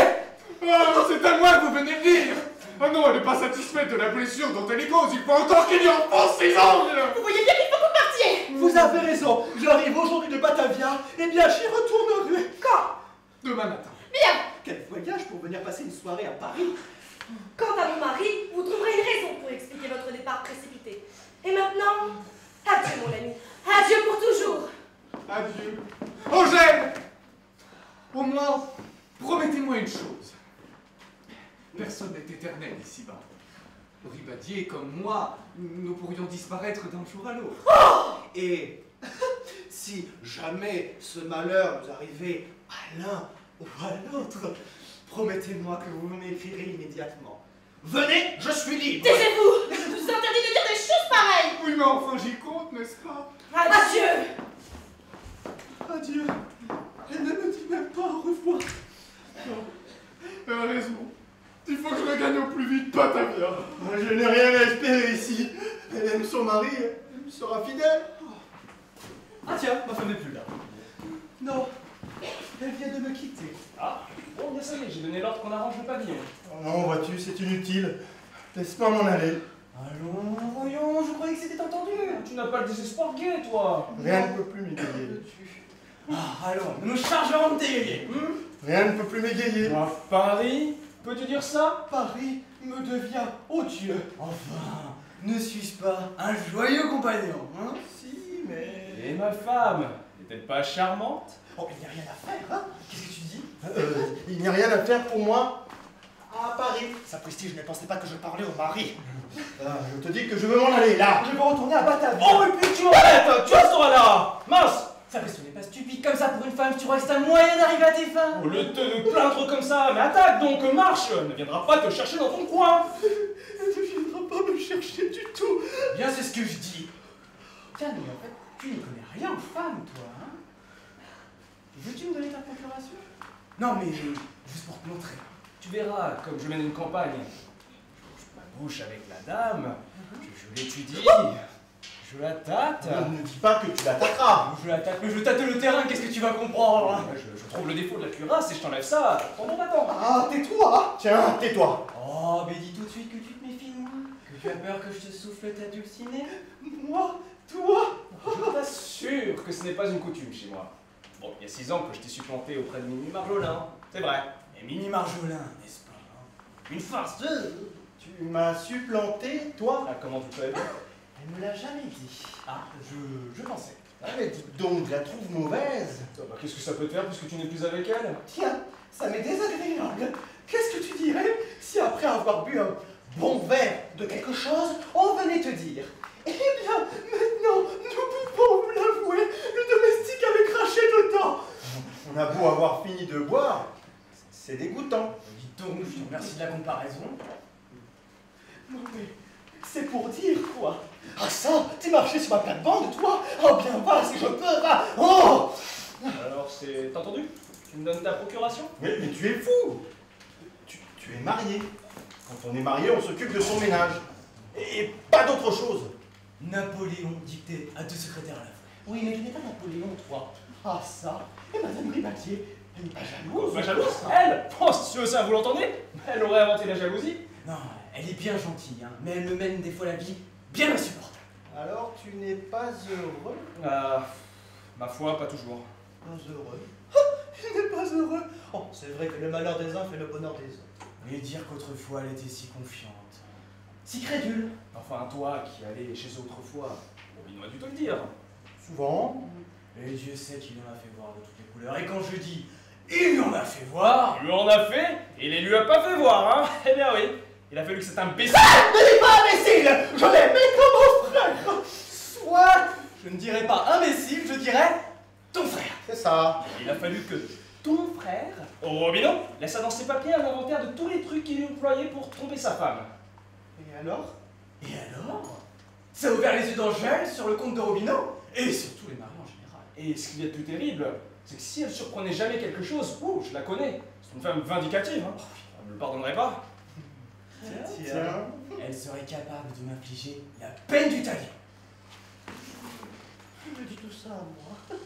I: Oh, c'est à moi que vous venez de dire. Ah non, elle n'est pas satisfaite de la blessure dont elle est cause. Il faut encore qu'il y enfonce ses ongles.
C: Vous voyez bien qu'il faut que vous partiez.
E: Vous avez raison, j'arrive aujourd'hui de Batavia, et bien j'y retournerai.
C: Quand?
I: Demain matin.
C: Bien.
E: Quel voyage pour venir passer une soirée à Paris.
C: Quant à mon mari, vous trouverez une raison pour expliquer votre départ précipité. Et maintenant, adieu mon ami. Adieu pour toujours.
I: Adieu. Angèle! Au moins, promettez-moi une chose. Personne n'est éternel ici-bas. Rivadier, comme moi, nous pourrions disparaître d'un jour à l'autre.
E: Oh! Et si jamais ce malheur nous arrivait à l'un ou à l'autre, promettez-moi que vous m'écrirez immédiatement. Venez, je suis libre.
C: Taisez-vous. Je vous interdis de dire des choses pareilles.
I: Oui, mais enfin j'y compte, n'est-ce pas?
C: Adieu.
E: Adieu. Elle ne me dit même pas au revoir.
I: Non, elle a raison. Il faut que je regagne au plus vite Batavia.
E: Je n'ai rien à espérer ici. Elle aime son mari, elle me sera fidèle.
K: Ah tiens, ma femme n'est plus là.
E: Non, elle vient de me quitter.
K: Ah, bon, bien ça y est, j'ai donné l'ordre qu'on arrange le pavillon.
E: Oh non, vois-tu, c'est inutile. Laisse-moi m'en aller.
K: Allons, voyons, je croyais que c'était entendu. Tu n'as pas le désespoir gai, toi.
E: Rien ne peut plus m'égayer.
K: Ah, allons, nous nous chargerons de t'égayer.
E: Rien ne peut plus m'égayer.
K: Ah, Paris, peux-tu dire ça?
E: Paris me devient odieux.
J: Enfin, ne suis-je pas un joyeux compagnon, hein?
E: Si, mais...
K: Et ma femme, n'est-elle pas charmante?
E: Oh, il n'y a rien à faire, hein?
J: Qu'est-ce que tu dis?
E: Il n'y a rien à faire pour moi. À Paris. mari. Sapristi, je ne pensais pas que je parlais au mari. Je te dis que je veux m'en aller, là. Je veux retourner à Batavia.
K: Oh, et puis tu arrêtes. Tu resteras là. Mince. Sapristi, n'est pas stupide comme ça pour une femme. Tu crois que c'est un moyen d'arriver à tes fins? Au lieu de te plaindre comme ça, mais attaque donc, marche. Elle ne viendra pas te chercher dans ton coin.
E: Elle ne viendra pas me chercher du tout.
K: Bien, c'est ce que je dis. Tiens, mais en fait, tu ne connais rien aux femmes, toi, hein? Veux-tu me donner ta procuration? Non, mais juste pour te montrer. Tu verras, comme je mène une campagne, je ma bouche avec la dame, je l'étudie, je la tâte.
E: Ne dis pas que tu l'attaqueras.
K: Je la tâte, mais je tâte le terrain, qu'est-ce que tu vas comprendre? Je trouve le défaut de la cuirasse et je t'enlève ça. Attends.
E: Ah, tais-toi. Tiens, tais-toi.
K: Oh, mais dis tout de suite que tu te méfies de moi. Que tu as peur que je te souffle ta dulcinée.
E: Moi, toi.
K: Je t'assure que ce n'est pas une coutume chez moi. Bon, il y a 6 ans que je t'ai supplanté auprès de Mimi Marjolin, c'est vrai. Et Mimi Marjolin, n'est-ce pas? Une farce de...
E: Tu m'as supplanté, toi.
K: Ah, comment tu peux dire?
E: Elle me l'a jamais dit.
K: Ah, je pensais.
E: Ah, mais dis donc, je la trouve mauvaise.
K: Bah, qu'est-ce que ça peut te faire puisque tu n'es plus avec elle?
E: Tiens, ça m'est désagréable. Qu'est-ce que tu dirais si après avoir bu un bon verre de quelque chose, on venait te dire: eh bien, maintenant, nous pouvons vous l'avouer, le domestique avait craché dedans. On a beau avoir fini de boire, c'est dégoûtant.
K: Dis donc, je te remercie de la comparaison.
E: Non mais, c'est pour dire quoi? Ah ça, t'es marché sur ma plate-bande, toi? Oh bien va, si je peux, va. Oh.
K: Alors, t'as entendu? Tu me donnes ta procuration?
E: Mais tu es fou. Tu es marié. Quand on est marié, on s'occupe de son ménage. Et pas d'autre chose.
K: Napoléon dictait à 2 secrétaires à la fois.
E: Oui, mais tu n'es pas Napoléon, toi. Ah ça. Et Madame Ribatier, elle n'est pas jalouse.
K: Pas jalouse? Elle? Oh, si tu veux ça, vous l'entendez? Elle aurait inventé la jalousie? Non, elle est bien gentille, hein, mais elle me mène des fois la vie bien insupportable.
E: Alors tu n'es pas heureux?
K: Ma foi, pas toujours.
E: Pas heureux? Il n'est pas heureux. Oh, c'est vrai que le malheur des uns fait le bonheur des autres.
K: Et dire qu'autrefois elle était si confiante, si crédule. Enfin, toi qui allais chez eux autrefois, il aurait dû te le dire.
E: Souvent.
K: Et Dieu sait qu'il en a fait voir de toutes les couleurs. Et quand je dis il lui en a fait voir, il lui en a fait, et il lui a pas fait voir, hein. Eh bien oui, il a fallu que cet imbécile.
E: Ah, ne dis pas imbécile. Je l'aimais comme mon frère.
K: Soit, je ne dirais pas imbécile, je dirais ton frère.
E: C'est ça.
K: Il a fallu que ton frère, Robineau, laissa dans ses papiers un inventaire de tous les trucs qu'il employait pour tromper sa femme.
E: Et alors?
K: Et alors? Ça a ouvert les yeux d'Angèle sur le compte de Robineau, et sur tous les maris en général. Et ce qu'il y a de plus terrible, c'est que si elle surprenait jamais quelque chose, je la connais, c'est une femme vindicative, hein. Elle me le pardonnerait pas.
E: Tiens.
K: Elle serait capable de m'infliger la peine du talion.
E: Tu me dis tout ça à moi?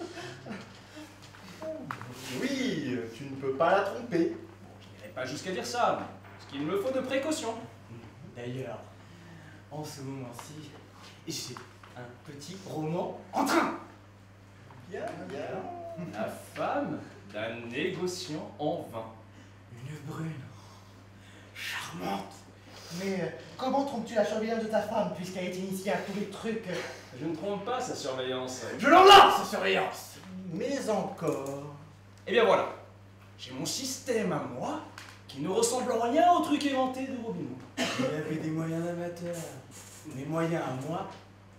E: Oui, tu ne peux pas la tromper.
K: Bon, je n'irai pas jusqu'à dire ça, mais ce qu'il me faut de précaution. D'ailleurs, en ce moment-ci, j'ai un petit roman en train.
E: Bien.
K: La femme d'un négociant en vin. Une brune, charmante.
E: Mais comment trompes-tu la surveillance de ta femme puisqu'elle est initiée à tous les trucs?
K: Je ne trompe pas sa surveillance. Je l'en lance, sa surveillance.
E: Mais encore.
K: Eh bien voilà, j'ai mon système à moi qui ne ressemble en rien au truc inventé de Robineau. Il avait des moyens d'amateurs. Mes moyens à moi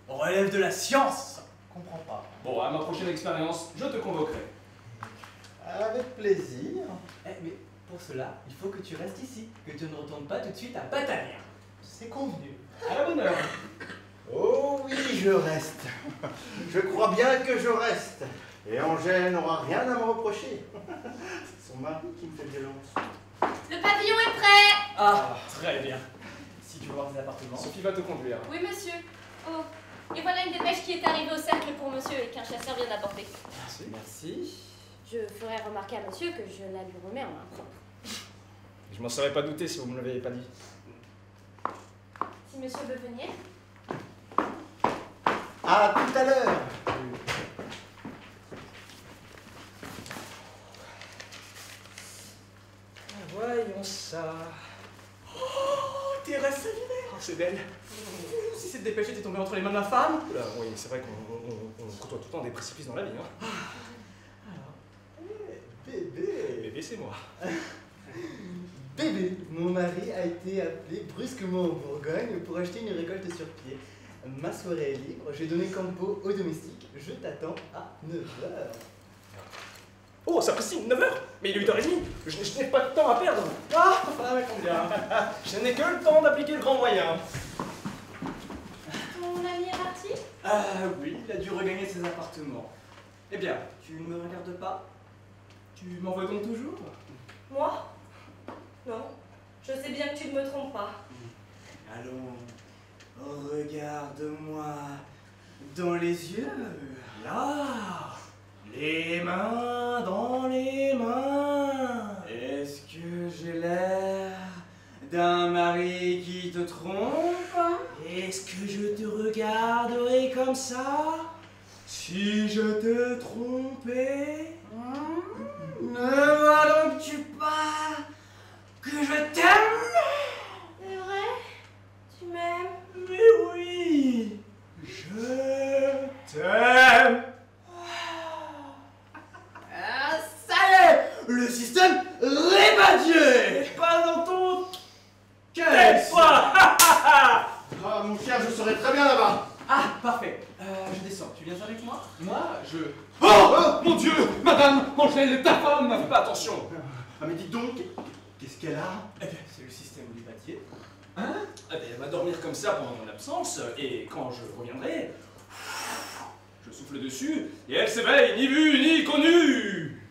K: relèvent de la science.
E: Je comprends pas.
K: Bon, à ma prochaine expérience, je te convoquerai.
E: Avec plaisir.
K: Mais pour cela, il faut que tu restes ici, que tu ne retournes pas tout de suite à Batavia.
E: C'est convenu.
K: À la bonne heure.
E: Oh oui, je reste. Je crois bien que je reste. Et Angèle n'aura rien à me reprocher. C'est son mari qui me fait violence.
B: Le pavillon est prêt.
K: Ah, très bien. Si tu veux voir tes appartements, Sophie va te conduire.
B: Oui, monsieur. Oh, et voilà une dépêche qui est arrivée au cercle pour monsieur et qu'un chasseur vient d'apporter.
K: Merci. Merci.
B: Je ferai remarquer à monsieur que je la lui remets en main propre.
K: Je m'en serais pas douté si vous me l'avez pas dit.
B: Si monsieur veut venir.
E: À tout à l'heure.
K: Voyons ça.
G: Oh, Thérèse Savigny.
K: Oh, c'est belle.
G: Si cette dépêche était tombée entre les mains de ma femme.
K: Oula, oui, c'est vrai qu'on côtoie tout le temps des précipices dans la vie. Hein.
E: Bébé.
K: Bébé, c'est moi.
L: Bébé, mon mari a été appelé brusquement en Bourgogne pour acheter une récolte sur pied. Ma soirée est libre, j'ai donné campo au domestique. Je t'attends à 9h.
A: Oh, ça précise 9h. Mais il est 8h30. Je n'ai pas de temps à perdre.
E: Ah, ça va combien? Je n'ai que le temps d'appliquer le grand moyen.
B: Ton ami est parti?
E: Oui, il a dû regagner ses appartements. Eh bien, tu ne me regardes pas? Tu m'en veux donc toujours?
F: Moi? Non. Je sais bien que tu ne me trompes pas.
E: Allons, regarde-moi dans les yeux. Là, les mains dans les mains. Est-ce que j'ai l'air d'un mari qui te trompe? Est-ce que je te regarderai comme ça si je te trompais? Ne vois donc-tu pas que je t'aime?
F: C'est vrai? Tu m'aimes?
E: Mais oui, je t'aime. Ah, ça y est, le système rébadié. Pas dans ton caisse.
J: Ah, mon cher, je serai très bien là-bas.
E: Ah, parfait. Je descends. Tu viens avec moi?
I: Moi, je... Oh, mon Dieu, madame, Angèle, ta femme.
E: Fais pas attention.
J: Ah, mais dis donc, qu'est-ce qu'elle a?
E: Eh bien, c'est le système rébadié.
I: Hein?
E: Eh bien, elle va dormir comme ça pendant mon absence, et quand je reviendrai, je souffle dessus, et elle s'éveille, ni vue, ni connue.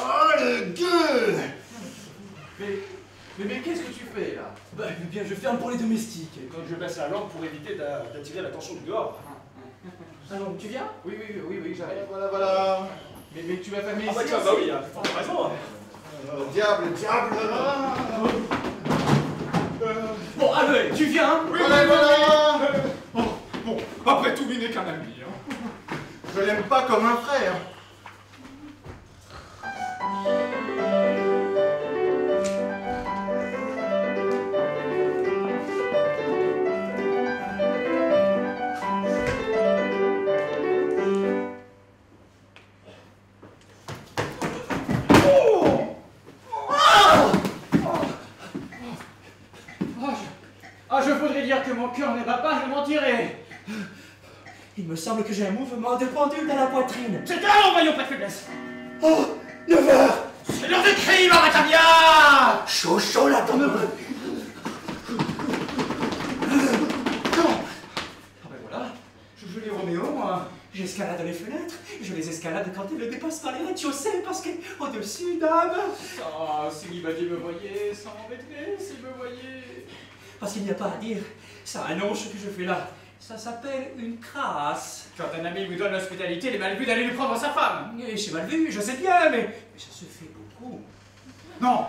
J: Oh, le gueule!
I: Mais qu'est-ce que tu fais, là?
E: Bah, eh bien, je ferme pour les domestiques, quand je baisse la lampe pour éviter d'attirer l'attention du dehors. Alors, tu viens?
I: Oui, j'arrive.
J: Voilà.
I: Mais tu vas fermer
E: Ah bah
I: ici
E: tiens,
I: aussi?
E: bah oui, tu as raison.
J: Diable.
E: Bon, allez, tu viens?
J: Oui, voilà.
I: Bon, après tout, il n'est qu'un ami. Hein.
J: Je l'aime pas comme un frère.
K: Je voudrais dire que mon cœur ne bat pas, je mentirais.
E: Il me semble que j'ai un mouvement de pendule dans la poitrine.
K: C'est un voyons pas de faiblesse.
E: Oh, 9h.
K: C'est l'heure du crime, Aratavia.
E: Chaud, là, dans me...
I: Ah ben voilà, je joue les Roméo, moi.
E: J'escalade les fenêtres, je les escalade quand elles ne dépassent pas les rez-de-chaussée, parce qu'au-dessus, dame...
K: Oh, si Libadi me voyait, ça m'embêterait s'il me voyait.
E: Parce qu'il n'y a pas à dire, ça annonce ce que je fais là. Ça s'appelle une crasse.
K: Quand un ami vous donne l'hospitalité, il est mal vu d'aller lui prendre sa femme.
E: Et c'est mal vu, je sais bien, mais ça se fait beaucoup.
I: Non,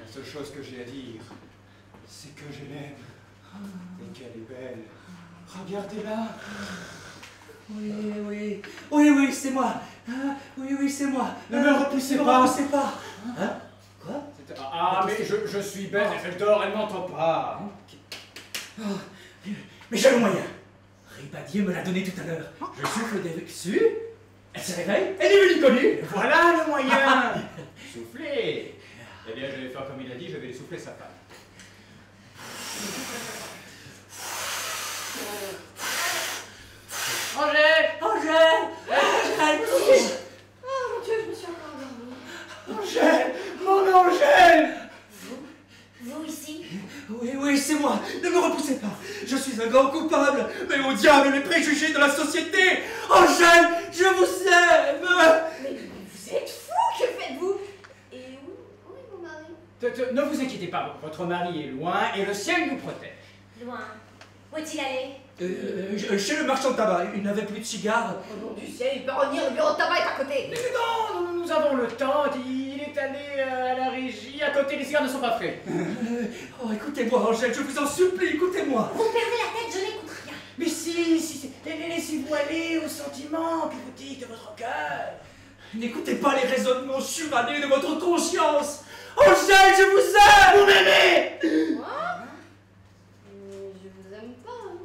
I: la seule chose que j'ai à dire, c'est que je l'aime. Et qu'elle est belle. Regardez-la.
E: Oui, c'est moi. Ah, oui, c'est moi.
K: Ne me repoussez
E: ne me
K: pas.
E: repoussez pas. Hein? Quoi?
K: Ah, mais je suis bête, elle fait le tort, elle m'entend pas.
E: Oh, mais j'ai le moyen. Ribadier me l'a donné tout à l'heure. Je souffle dessus, elle se réveille, elle est venue connue.
K: Voilà le moyen. Souffler. Eh bien, je vais faire comme il a dit, je vais souffler sa femme. Angèle.
F: Oh mon Dieu, je me suis encore endormie.
E: Angèle, mon Angèle.
B: Vous ici?
E: Oui, c'est moi. Ne me repoussez pas. Je suis un grand coupable. Mais au diable les préjugés de la société. Angèle, je vous aime.
F: Mais vous êtes fou, que faites-vous?
B: Et où est mon mari?
K: Ne vous inquiétez pas, votre mari est loin et le ciel nous protège.
B: Loin. Où est-il allé?
E: Chez le marchand de tabac, il n'avait plus de cigares.
F: Au nom du ciel, il peut revenir, le bureau de tabac est à côté.
K: Non, nous avons le temps. Il est allé à la régie. À côté, les cigares ne sont pas frais.
E: Oh, écoutez-moi, Angèle, je vous en supplie, écoutez-moi.
B: Vous perdez la tête, je n'écoute rien.
E: Mais si, laissez-vous aller aux sentiments que vous dites de votre cœur. N'écoutez pas les raisonnements surannés de votre conscience. Angèle, je vous aime. Vous m'aimez.
B: Moi? Je vous aime pas. Hein.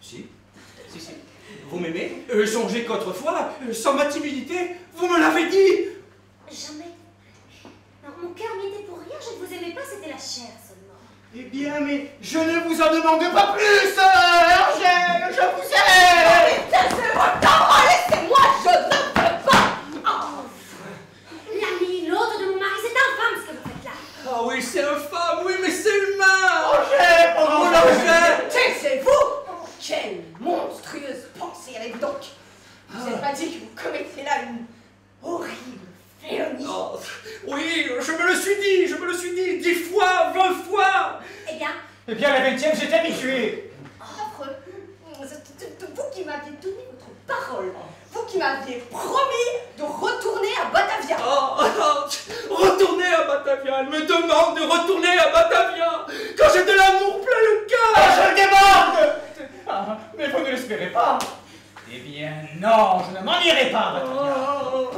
E: Si. Vous m'aimez? Songez qu'autrefois, sans ma timidité, vous me l'avez dit.
B: Jamais. Non, mon cœur m'était pour c'était la chair seulement.
E: Eh bien, mais je ne vous en demande pas plus, Angèle, je vous aime.
C: C'est votre parole, laissez-moi, je ne peux pas. Oh.
B: L'ami, l'autre de mon mari, c'est infâme ce que vous faites là.
G: Ah oui, c'est infâme, oui, mais c'est humain.
E: Angèle,
G: Oh, Angèle.
C: Taisez-vous. Quelle monstrueuse pensée avez-vous donc? Vous n'avez pas dit que vous commettiez là une horrible félonie?
G: Oh, oui, je me le suis dit, 10 fois, 20 fois.
B: Eh bien,
D: la 20e, j'étais habitué.
C: Affreux. C'est vous qui m'aviez donné votre parole. Vous qui m'aviez promis de retourner à Batavia.
G: Retourner à Batavia, elle me demande de retourner à Batavia quand j'ai de l'amour plein le cœur.
D: Je le déborde. Ah, mais vous ne l'espérez pas. Eh bien, non, je ne m'en irai pas, Batavia.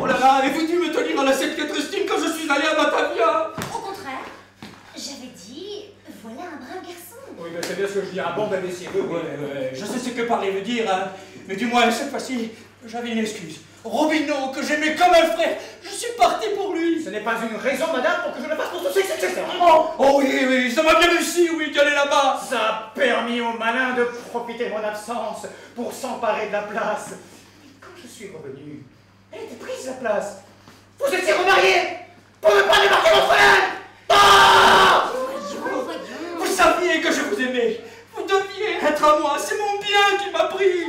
G: Oh là là, avez-vous dû me tenir à la septième Christine quand je suis allé à Batavia?
B: au contraire, j'avais dit, voilà un brave garçon.
D: Oui, mais c'est bien ce que je dis, un bon imbécile.
G: Ouais, je sais ce que parler veut dire, hein. Mais du moins, cette fois-ci, j'avais une excuse. Robineau, que j'aimais comme un frère, je suis parti pour lui.
D: Ce n'est pas une raison, madame, pour que je le fasse pour tous ses successeurs.
G: Oh oui, ça m'a bien réussi, oui, d'y aller là-bas.
D: Ça a permis aux malins de profiter de mon absence pour s'emparer de la place. Et quand je suis revenu, elle était prise, la place. Vous étiez remariés pour ne pas débarquer votre haine. Ah!
B: Voyons.
G: Vous saviez que je vous aimais. Vous deviez être à moi, c'est mon bien qui m'a pris.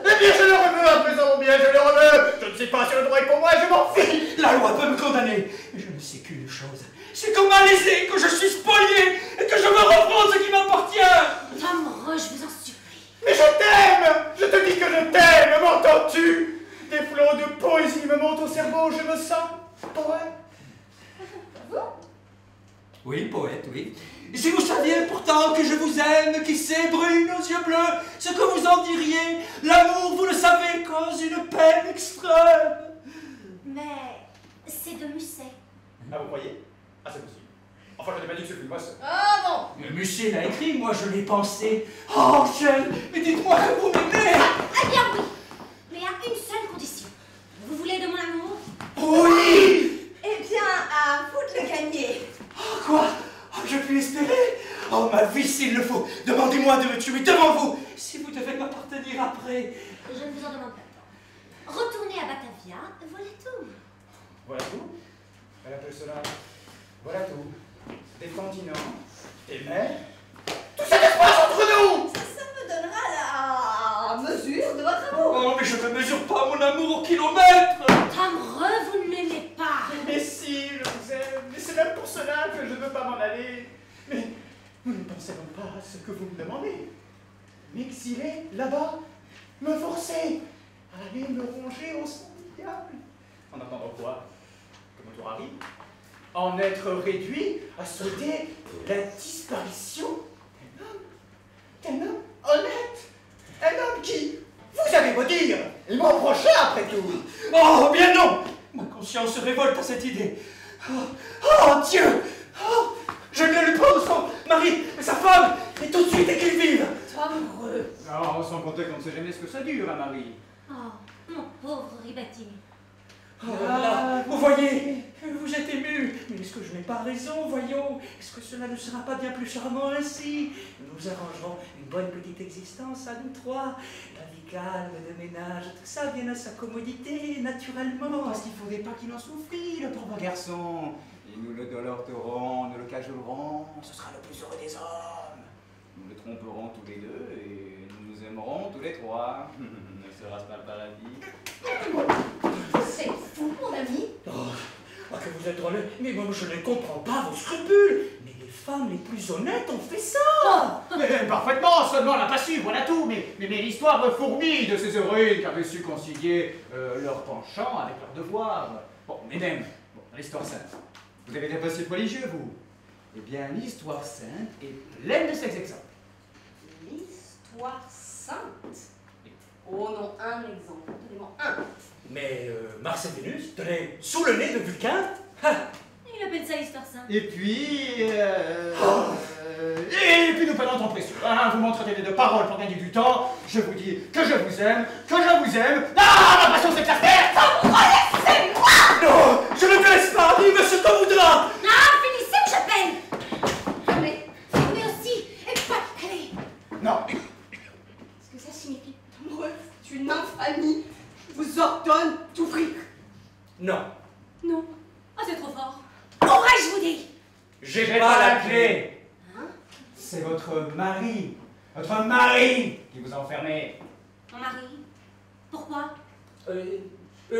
D: Eh bien, je le remue à présent, mon bien, je le remue. Je ne sais pas si le droit est pour moi, je m'en fiche.
G: La loi peut me condamner. Mais je ne sais qu'une chose. C'est comme un lésé que je suis spolié et que je veux reprendre ce qui m'appartient.
B: Amoureux, je vous en supplie.
D: Mais je t'aime. Je te dis que je t'aime, m'entends-tu? Des flots de poésie me montent au cerveau, je me sens poète.
G: Oui, poète, oui. Si vous saviez pourtant que je vous aime, qui sait, brune aux yeux bleus, ce que vous en diriez, l'amour, vous le savez, cause une peine extrême.
B: Mais c'est de Musset.
D: Ah, vous croyez? Ah, c'est possible. Enfin, je n'ai pas dit que c'était moi seul.
C: Ah bon?
G: Mais Musset l'a écrit, moi je l'ai pensé. Oh, Angèle, mais dites-moi que vous m'aimez.
B: Ah bien oui, mais à une seule condition. Vous voulez de mon amour?
G: Oui.
C: Eh bien, à vous de le gagner.
G: Oh, quoi? Oh, je puis l'espérer. Oh, ma vie, s'il le faut, demandez-moi de me tuer devant vous, si vous devez m'appartenir après.
B: Je ne vous en demande pas tant. Retournez à Batavia, voilà tout.
D: Voilà tout? Elle appelle cela. Voilà tout. Des continents, des mers. Tout ça se passe entre nous!
C: Ça me donnera la mesure de votre amour.
G: Oh, mais je ne mesure pas mon amour au kilomètre.
B: Amoureux, vous ne m'aimez pas.
D: Mais si, je vous aime. Mais c'est même pour cela que je ne veux pas m'en aller. Mais vous ne pensez donc pas à ce que vous me demandez. M'exiler là-bas, me forcer à aller me ronger au sein du diable. En attendant quoi? Que mon tour arrive? En être réduit à souhaiter la disparition d'un homme honnête, un homme qui, vous avez beau dire, il m'en prochain après tout.
G: Oh, bien non. Ma conscience se révolte à cette idée. Oh, Dieu. Oh, je ne lui pas son mari, mais sa femme, et tout de suite et qu'ils vivent.
C: Amoureux.
D: Non, sans compter qu'on ne sait jamais ce que ça dure, hein, Marie.
B: Oh, mon pauvre Ribatini.
G: Oh là, vous voyez, vous êtes ému. Mais est-ce que je n'ai pas raison, voyons? Est-ce que cela ne sera pas bien plus charmant ainsi? Nous arrangerons une bonne petite existence à nous trois. La vie calme de ménage, tout ça vient à sa commodité, naturellement.
K: Parce qu'il ne faudrait pas qu'il en souffrit, le pauvre garçon. Et nous le dolorterons, nous le cajolerons, ce sera le plus heureux des hommes. Nous le tromperons tous les deux et nous nous aimerons tous les trois. Ne sera-ce pas le paradis?
C: C'est fou, mon ami.
G: Oh, que vous êtes honnête, mais moi je ne comprends pas vos scrupules. Mais les femmes les plus honnêtes ont fait ça.
D: Mais parfaitement, seulement on n'a pas su, voilà tout. Mais l'histoire fourmille de ces heureux qui avaient su concilier leur penchant avec leur devoir. Bon, mesdames, l'histoire sainte. Vous avez des passés religieux, vous? Eh bien, l'histoire sainte est pleine de ces exemples.
C: L'histoire sainte. Oh non, un exemple. Donnez-moi un.
G: Mais Mars et Vénus, tenez, sous le nez de Vulcain.
B: Il appelle ça histoire simple.
D: Et puis... et puis nous perdons temps précieux. Hein, vous m'entretenez de paroles pour gagner du temps. Je vous dis que je vous aime, que je vous aime. Ah, ma passion c'est la terre.
C: Laissez-moi.
G: Non, je ne te laisse pas, dis-moi ce dans vous doigt.
C: Ah, finissez ou j'appelle. Fermez aussi. Et pas allez.
E: Non.
C: Ce que ça signifie, amoureux, c'est une infamie. Je vous ordonne d'ouvrir.
G: Non.
C: Non. Ah, c'est trop fort. Ouvrez, je vous dis.
K: J'ai pas la clé. C'est votre mari qui vous a enfermé.
C: Mon mari. Pourquoi?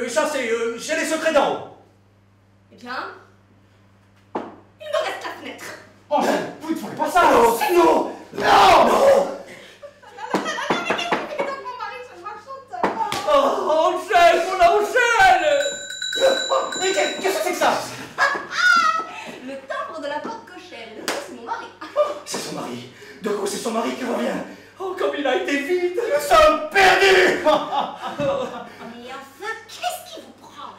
G: Ça c'est j'ai les secrets d'en haut.
C: Eh bien, il me reste la fenêtre.
K: Angèle, vous ne ferez pas ça.
G: Non, non, non. Oh, Angèle, mon Angèle!
K: Mais qu'est-ce que c'est que ça?
C: Le timbre de la porte cochère. Le coup, c'est mon mari.
G: C'est son mari. De coup, c'est son mari qui revient. Oh, comme il a été vite. Nous sommes perdus.
C: Mais enfin, qu'est-ce qui vous prend?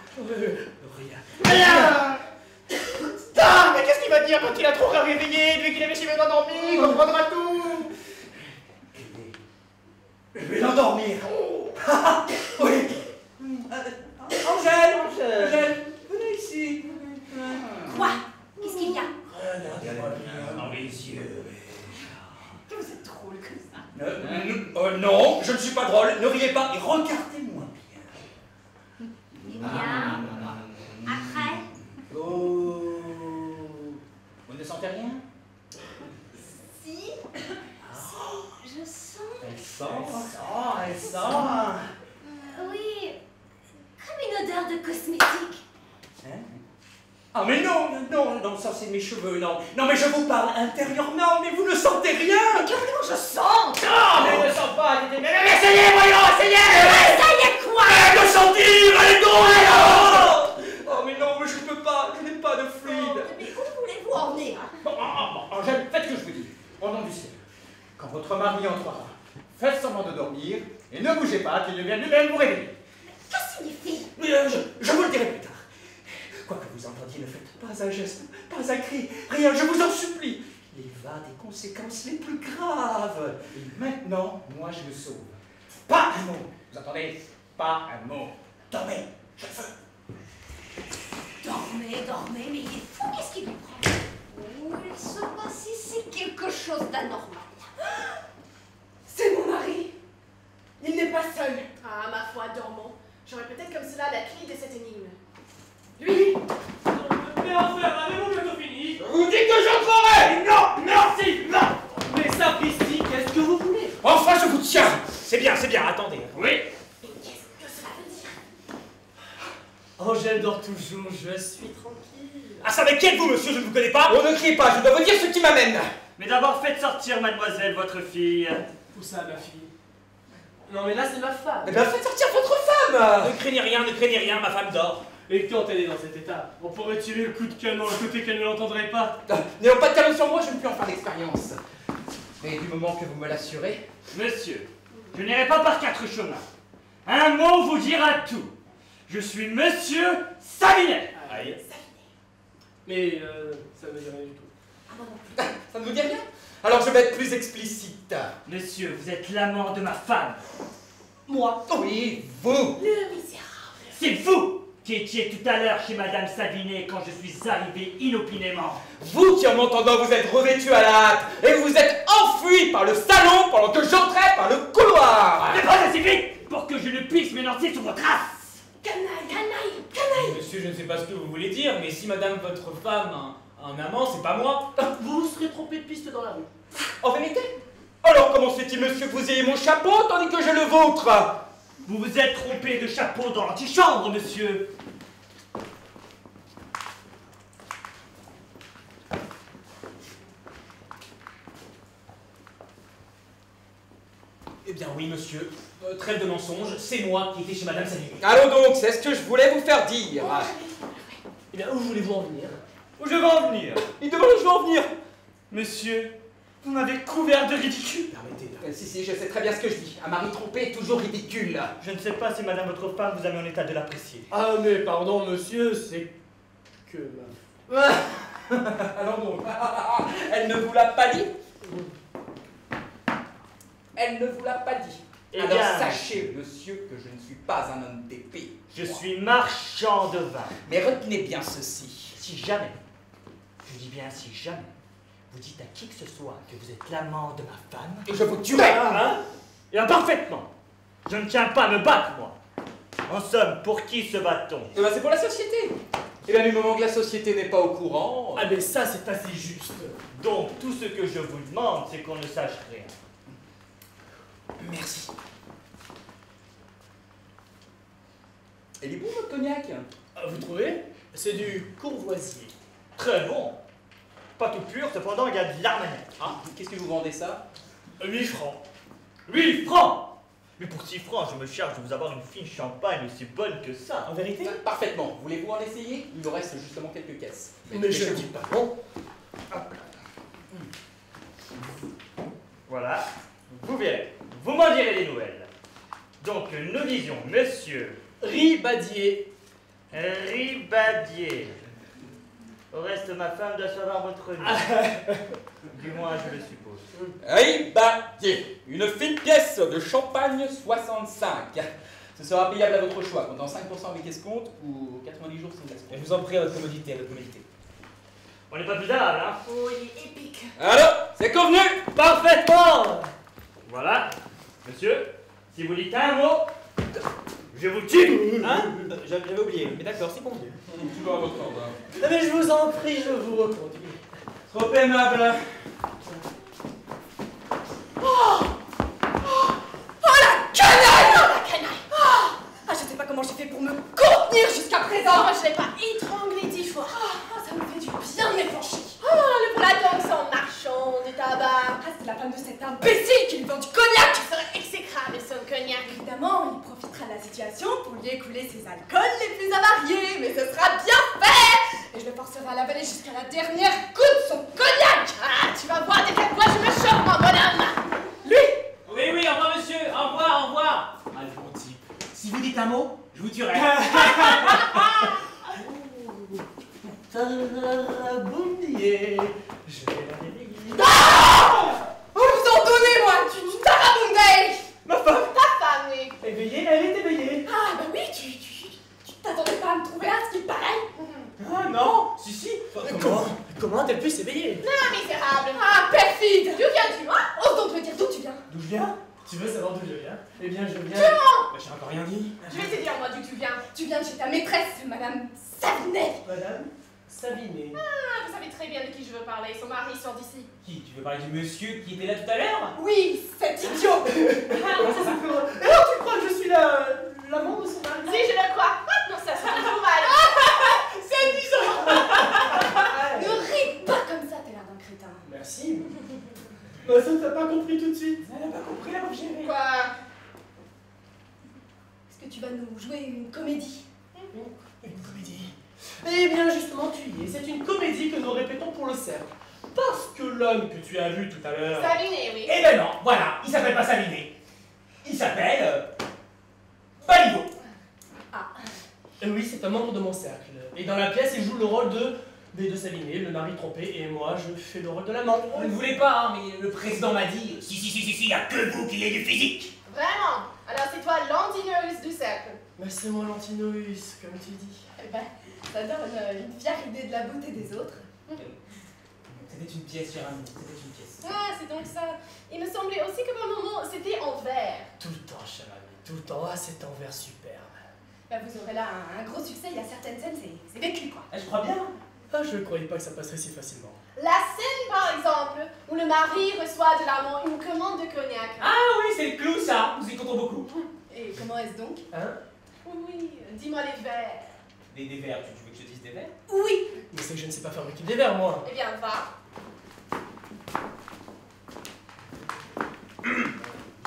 G: Rien.
K: Ah, mais qu'est-ce qu'il va dire quand il a trop réveillé, lui qu'il avait si bien endormi, il comprendra tout.
G: Je vais l'endormir. Oui. Angèle, venez ici.
C: Quoi? Qu'est-ce qu'il y a?
G: Regardez-moi bien dans les yeux.
C: Vous êtes drôle comme ça.
G: Non, je ne suis pas drôle. Ne riez pas et regardez-moi bien.
C: Eh bien, après?
K: Oh. Vous ne sentez rien?
C: Si. Je sens.
K: Elle sent.
C: Oui, comme une odeur de cosmétique.
G: Hein? Ah mais non, ça c'est mes cheveux, non, mais je vous parle intérieurement, mais vous ne sentez rien.
C: Mais que voulez-vous que je sente?
K: Mais ne sens pas, mais essayez, voyons, essayez.
C: Essayez quoi?
G: De sentir, allez go. Oh mais non, mais je peux pas, je n'ai pas de fluide.
C: Mais où voulez-vous en venir?
K: Bon, Angèle, faites ce que je vous dis. Au nom du ciel. Quand votre mari entrera, faites semblant de dormir et ne bougez pas qu'il ne vienne lui-même vous réveiller.
C: Que signifie?
G: Mais je vous le dirai plus tard. Quoi que vous entendiez, ne faites pas un geste, pas un cri, rien, je vous en supplie. Il va des conséquences les plus graves.
K: Et maintenant, moi je me sauve. Pas un mot. Vous entendez? Pas un mot.
G: Dormez, je veux.
C: Dormez, mais il est fou, qu'est-ce qui lui prend? Oh, il se passe ici quelque chose d'anormal.
H: C'est mon mari. Il n'est pas seul.
M: Ah, ma foi, dormons. J'aurais peut-être comme cela la clé de cette énigme.
H: Lui.
A: Mais enfin, avez-vous bientôt fini?
K: Je vous dis que j'entrerai. Non, merci, non.
A: Mais sapristi, qu'est-ce que vous voulez?
G: Enfin, je vous tiens. C'est bien, attendez. Oui.
C: Mais qu'est-ce que cela veut dire?
A: Angèle dort toujours, je suis tranquille.
G: Ah ça, mais qui êtes-vous, monsieur? Je ne vous connais pas. Oh, ne criez pas, je dois vous dire ce qui m'amène.
N: Mais d'abord, faites sortir mademoiselle, votre fille.
A: Où ça, ma fille? Non mais là, c'est ma femme.
G: Eh bien, faites sortir votre femme. Ne craignez rien, ma femme dort.
A: Et quand elle est dans cet état, on pourrait tirer le coup de canon à côté qu'elle ne l'entendrait pas.
O: N'ayant pas de canon sur moi, je ne puis en faire l'expérience. Et du moment que vous me l'assurez...
N: Monsieur, je n'irai pas par 4 chemins. Un mot vous dira tout. Je suis Monsieur Savinet.
A: Aïe. Mais ça me dit rien du tout.
C: Ah bon, non plus.
O: Ça ne vous dit rien? Alors je vais être plus explicite.
N: Monsieur, vous êtes l'amant de ma femme.
C: Moi?
O: Oui, vous.
C: Le misérable.
N: C'est vous qui étiez tout à l'heure chez Madame Savinet quand je suis arrivé inopinément.
O: Vous qui en m'entendant vous êtes revêtu à la hâte et vous êtes enfui par le salon pendant que j'entrais par le couloir.
N: Ne pas assez vite pour que je ne puisse m'élancer sur votre race.
C: Canaille.
D: Monsieur, je ne sais pas ce que vous voulez dire, mais si madame votre femme a un amant, c'est pas moi.
A: Vous vous serez trompé de piste dans la rue.
O: En vérité? Alors comment se fait-il, monsieur, que vous ayez mon chapeau tandis que j'ai le vôtre?
N: Vous vous êtes trompé de chapeau dans l'antichambre, monsieur.
D: Eh bien oui, monsieur. Trêve de mensonges, c'est moi qui étais chez madame Savinet.
O: Allons donc, c'est ce que je voulais vous faire dire.
A: Eh bien, où voulez-vous en venir?
N: Où je vais en venir?
O: Il demande où je veux en venir.
N: Monsieur, vous m'avez couvert de ridicule.
O: Arrêtez. Si, je sais très bien ce que je dis. Un mari trompé est toujours ridicule.
N: Je ne sais pas si madame votre femme vous a mis en état de l'apprécier.
A: Ah mais pardon monsieur, c'est que ma...
O: Alors donc, elle ne vous l'a pas dit? Elle ne vous l'a pas dit.
N: Eh
O: Alors
N: bien,
O: sachez, monsieur, que je ne suis pas un homme d'épée.
N: je suis marchand de vin.
O: Mais retenez bien ceci.
N: Si jamais, je dis bien si jamais, vous dites à qui que ce soit que vous êtes l'amant de ma femme,
O: Et je vous tuerai.
N: hein? Et parfaitement. Je ne tiens pas à me battre, moi. En somme, pour qui se bat-on?
O: Eh ben c'est pour la société. Et bien du moment que la société n'est pas au courant...
A: Ah mais ça c'est assez juste.
N: Donc, tout ce que je vous demande, c'est qu'on ne sache rien.
O: Merci. Elle est bon votre cognac?
A: Ah, vous trouvez? C'est du Courvoisier.
N: Très bon. Pas tout pur, cependant, il y a de l'Armagnac.
O: Ah, qu'est-ce que vous vendez ça?
A: 8 francs.
N: 8 francs! Mais pour 6 francs, je me charge de vous avoir une fine champagne aussi bonne que ça.
A: En vérité?
O: Parfaitement. Voulez-vous en essayer? Il nous reste justement quelques caisses.
A: Mais je ne dis pas non.
N: Voilà. Vous verrez. Vous m'en direz des nouvelles. Donc, nous disions, monsieur
A: Ribadier.
N: Ribadier. Au reste, ma femme doit savoir votre nom. Du moins, je le suppose.
O: Ribadier. Une fine pièce de champagne 65. Ce sera payable à votre choix, comptant 5% avec escompte ou 90 jours sans escompte.
J: Je vous en prie, à votre commodité, à votre commodité.
N: On n'est pas plus à hein?
C: Oh, il est épique.
O: Alors, c'est convenu?
N: Parfaitement. Voilà. Monsieur, si vous dites un mot, je vous tue.
J: Hein? J'avais oublié, mais d'accord, c'est convenu.
O: Toujours à votre ordre.
A: Ah, mais je vous en prie, je vous reconduis.
J: Trop aimable.
C: Oh la canaille! Oh la canaille! Ah, je sais pas comment j'ai fait pour me contenir jusqu'à présent.
M: Moi, je l'ai pas étranglé 10 fois.
C: Ça me fait du bien de m'épancher.
M: Oh, le platon, c'est en marchand, des tabacs.
C: Ah, c'est la femme de cet imbécile qui lui vend du cognac.
M: Tu serais exécrable, son cognac.
C: Évidemment, il profitera de la situation pour lui écouler ses alcools les plus avariés, mais ce sera bien fait. Et je le forcerai à l'avaler jusqu'à la dernière goutte de son cognac.
M: Ah, tu vas voir de quel bois je me chauffe, mon bonhomme.
C: Lui.
D: Oui, oui, au revoir, monsieur. Au revoir, au revoir. Ah, le bon type. Si vous dites un mot, je vous tuerai.
A: Tarabundier. Je vais la réveiller.
C: Oh, vous en donnez, moi. Tu tarabundais.
A: Ma femme?
M: Ta femme, oui.
A: Éveillée, elle est éveillée.
C: Ah, bah oui, tu t'attendais pas à me trouver là, ce qui est pareil.
A: Ah non, si. Comment a-t-elle pu s'éveiller?
M: Ah, misérable.
C: Ah, perfide.
M: D'où viens-tu, hein?
C: Ose donc me dire d'où tu viens.
A: D'où je viens? Tu veux savoir d'où je viens? Eh bien, je viens...
C: Comment?
A: J'ai encore rien dit.
M: Je vais te dire, moi, d'où tu viens.
C: Tu viens de chez ta maîtresse, Madame Savinet.
A: Madame Savinet.
M: Ah, vous savez très bien de qui je veux parler. Son mari sort d'ici.
D: Qui? Tu veux parler du monsieur qui était là tout à l'heure?
C: Oui, cet idiot.
A: Et alors, tu crois que je suis l'amant de son mari?
M: Si, je le crois. Non, ça se trouve mal.
A: C'est amusant.
C: Ne ris pas comme ça, t'as l'air d'un crétin.
A: Merci. Mais ça, t'as pas compris tout de suite.
C: Elle a pas compris la pauvre chérie.
M: Quoi?
C: Est-ce que tu vas nous jouer une comédie?
A: Une comédie? Eh bien, justement, tu y es. C'est une comédie que nous répétons pour le cercle. Parce que l'homme que tu as vu tout à l'heure...
M: Savinet, oui.
D: Eh ben non, voilà, il s'appelle pas Savinet. Il s'appelle... Baligo.
C: Ah.
A: Oui, c'est un membre de mon cercle. Et dans la pièce, il joue le rôle de Savinet, le mari trompé, et moi, je fais le rôle de l'amant.
D: On ne voulait pas, hein, mais le président m'a dit... Si, y a que vous qui ayez du physique.
M: Vraiment? Alors, c'est toi l'antineuse du cercle.
A: Mais c'est moi l'antinoïs, comme tu dis.
C: Eh ben, ça donne une fière idée de la beauté des autres.
D: C'était une pièce, cher ami, c'était une pièce.
M: Ah, c'est donc ça. Il me semblait aussi que par moment, c'était en verre.
A: Tout le temps, cher ami, tout le temps. Ah, c'est envers superbe.
C: Bah, vous aurez là un gros succès, il y a certaines scènes, c'est vécu, quoi.
D: Je crois bien.
A: Ah, je ne croyais pas que ça passerait si facilement.
M: La scène, par exemple, où le mari reçoit de l'amant une commande de cognac.
D: Ah oui, c'est le clou, ça. Nous y comptons beaucoup.
C: Et comment est-ce donc?
A: Hein?
M: Oui, dis-moi les verres.
D: Des verres, tu veux que je te dise des verres?
C: Oui.
A: Mais c'est que je ne sais pas fabriquer des verres, moi.
M: Eh bien, va.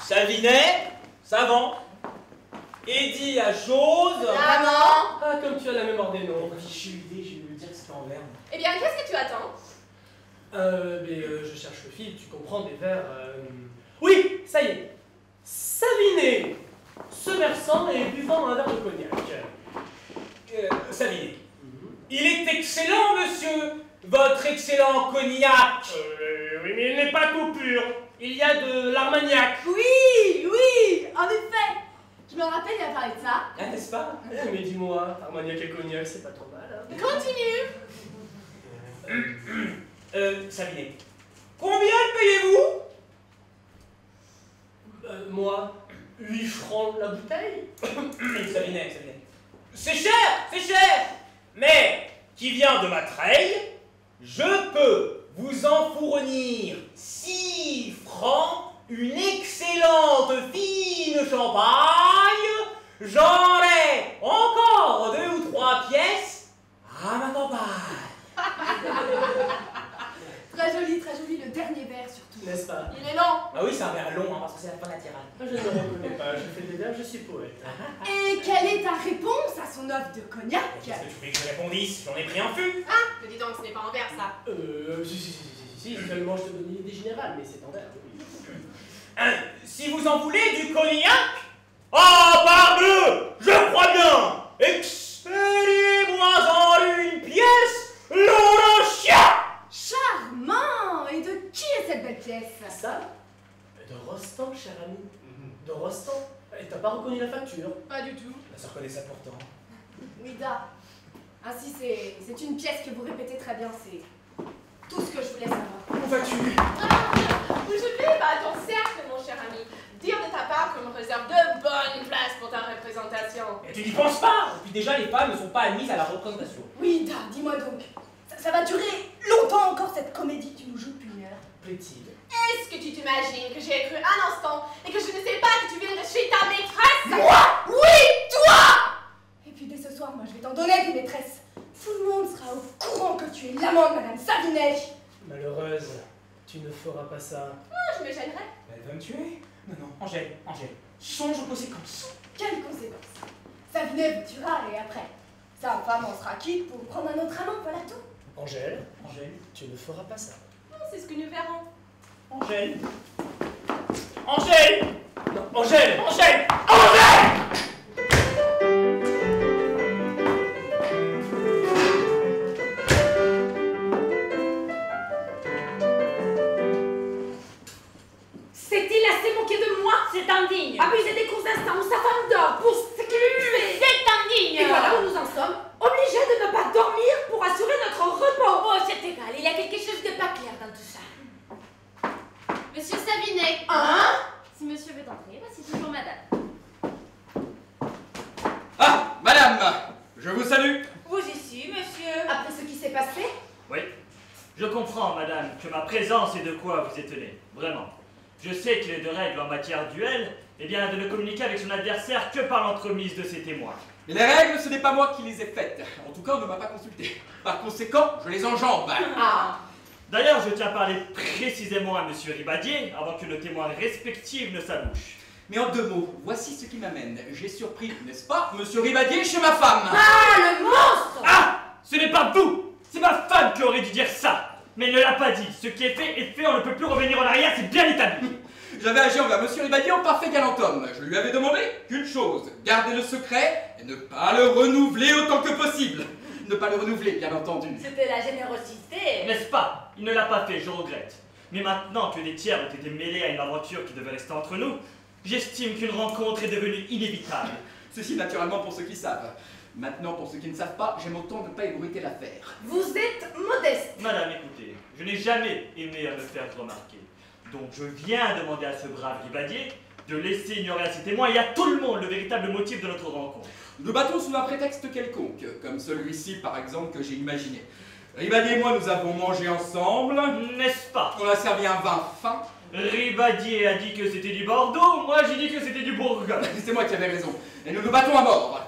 O: Savinet, savant. Eddy à chose.
M: L'amant.
A: Ah, comme tu as la mémoire des noms.
D: J'ai eu l'idée, je vais me dire que c'était en verre.
M: Eh bien, qu'est-ce que tu attends?
A: Je cherche le fil, tu comprends, des verres... Oui, ça y est. Savinet, se versant et buvant un verre de cognac.
D: Savinet. Il est excellent, monsieur. Votre excellent cognac.
A: Oui, mais il n'est pas tout pur. Il y a de l'armagnac.
C: Oui, en effet. Je me rappelle, il a parlé de ça.
D: Ah, n'est-ce pas?
A: Mais dis-moi, armagnac et cognac, c'est pas trop mal. Hein.
M: Continue.
D: Savinet, combien le payez-vous?
A: Moi, 8 francs la bouteille.
D: Savinet. C'est cher. Mais, qui vient de ma treille, je peux vous en fournir 6 francs, une excellente fine champagne. J'en ai encore 2 ou 3 pièces à ma campagne.
M: Très joli, le dernier verre surtout.
A: N'est-ce pas?
M: Il est lent.
D: Ah oui, c'est un verre long, parce que c'est la fin latérale.
A: Je ne le reconnais pas, je fais des vers, je suis poète.
M: Et quelle est ta réponse à son offre de cognac?
D: Qu'est-ce que tu voulais que je répondisse? J'en ai pris un fût.
M: Ah, me dis donc, ce n'est pas en verre ça.
A: Si, seulement je te donne une idée générale, mais c'est en verre, oui.
D: Si vous en voulez du cognac? Ah, parbleu, je crois bien. Expédiez-moi-en une pièce, l'Oranchia.
M: Charmant. Et de qui est cette belle pièce?
A: Ça? De Rostand, cher ami. De Rostand. Et t'as pas reconnu la facture?
M: Pas du tout.
D: Ça reconnaît ça pourtant.
M: Ouida. Ainsi, c'est une pièce que vous répétez très bien, c'est tout ce que je voulais savoir.
A: Où vas-tu?
M: Je vais à ton cercle, mon cher ami. Dire de ta part qu'on me réserve de bonnes places pour ta représentation.
D: Et tu n'y penses pas. Et puis déjà, les femmes ne sont pas admises à la représentation.
M: Ouida, dis-moi donc. Ça va durer longtemps encore cette comédie que tu nous joues depuis une heure.
A: Plaît-il?
M: Est-ce que tu t'imagines que j'ai cru un instant et que je ne sais pas que tu viens de chez ta maîtresse?
A: Moi?
M: Oui, toi! Et puis dès ce soir, moi je vais t'en donner des maîtresses. Tout le monde sera au courant que tu es l'amant de Madame Savinet.
A: Malheureuse, tu ne feras pas ça.
M: Ah, je me gênerais.
D: Elle va me tuer? Non, Angèle, songe aux conséquences.
M: Quelles conséquences? Savinet vous tuera et après, sa femme en sera quitte pour prendre un autre amant, voilà tout.
A: Angèle, tu ne feras pas ça.
M: Non, c'est ce que nous verrons.
D: Angèle.
A: Non, Angèle!
C: S'est-il assez moqué de moi?
B: C'est indigne.
C: Abuser des courts instants où sa femme dort pour se tuer.
B: C'est indigne.
C: Et voilà où nous en sommes, obligés de ne pas dormir pour assurer notre repos.
B: Oh, c'est égal, il y a quelque chose de pas clair dans tout ça. Monsieur Savinet.
C: Hein?
B: Si monsieur veut entrer, voici toujours madame.
O: Ah, madame, je vous salue.
C: Vous ici, monsieur? Après ce qui s'est passé?
N: Oui. Je comprends, madame, que ma présence est de quoi vous étonner. Vraiment. Je sais qu'il est de règle en matière duel, eh bien, de ne communiquer avec son adversaire que par l'entremise de ses témoins.
O: Mais les règles, ce n'est pas moi qui les ai faites. En tout cas, on ne m'a pas consulté. Par conséquent, je les enjambe.
C: Ah.
N: D'ailleurs, je tiens à parler précisément à monsieur Ribadier avant que nos témoins respectifs ne s'abouchent.
O: Mais en 2 mots, voici ce qui m'amène. J'ai surpris, n'est-ce pas, monsieur Ribadier chez ma femme.
C: Ah, le monstre!
N: Ah! Ce n'est pas vous! C'est ma femme qui aurait dû dire ça! Mais elle ne l'a pas dit. Ce qui est fait, on ne peut plus revenir en arrière, c'est bien établi.
O: J'avais agi envers monsieur Ribadier en parfait galant homme. Je lui avais demandé qu'une chose, garder le secret et ne pas le renouveler autant que possible. Ne pas le renouveler, bien entendu.
C: C'était la générosité.
N: N'est-ce pas? Il ne l'a pas fait, je regrette. Mais maintenant que des tiers ont été mêlés à une aventure qui devait rester entre nous, j'estime qu'une rencontre est devenue inévitable.
O: Ceci naturellement pour ceux qui savent. Maintenant, pour ceux qui ne savent pas, j'aime autant ne pas ébruiter l'affaire.
C: Vous êtes modeste.
N: Madame, écoutez, je n'ai jamais aimé à me faire remarquer. Donc je viens demander à ce brave Ribadier de laisser ignorer à ses témoins et à tout le monde le véritable motif de notre rencontre.
O: Nous battons sous un prétexte quelconque, comme celui-ci par exemple que j'ai imaginé. Ribadier et moi, nous avons mangé ensemble.
N: N'est-ce pas?
O: On a servi un vin fin.
N: Ribadier a dit que c'était du Bordeaux, moi j'ai dit que c'était du Bourgogne.
O: C'est moi qui avais raison. Et nous nous battons à mort.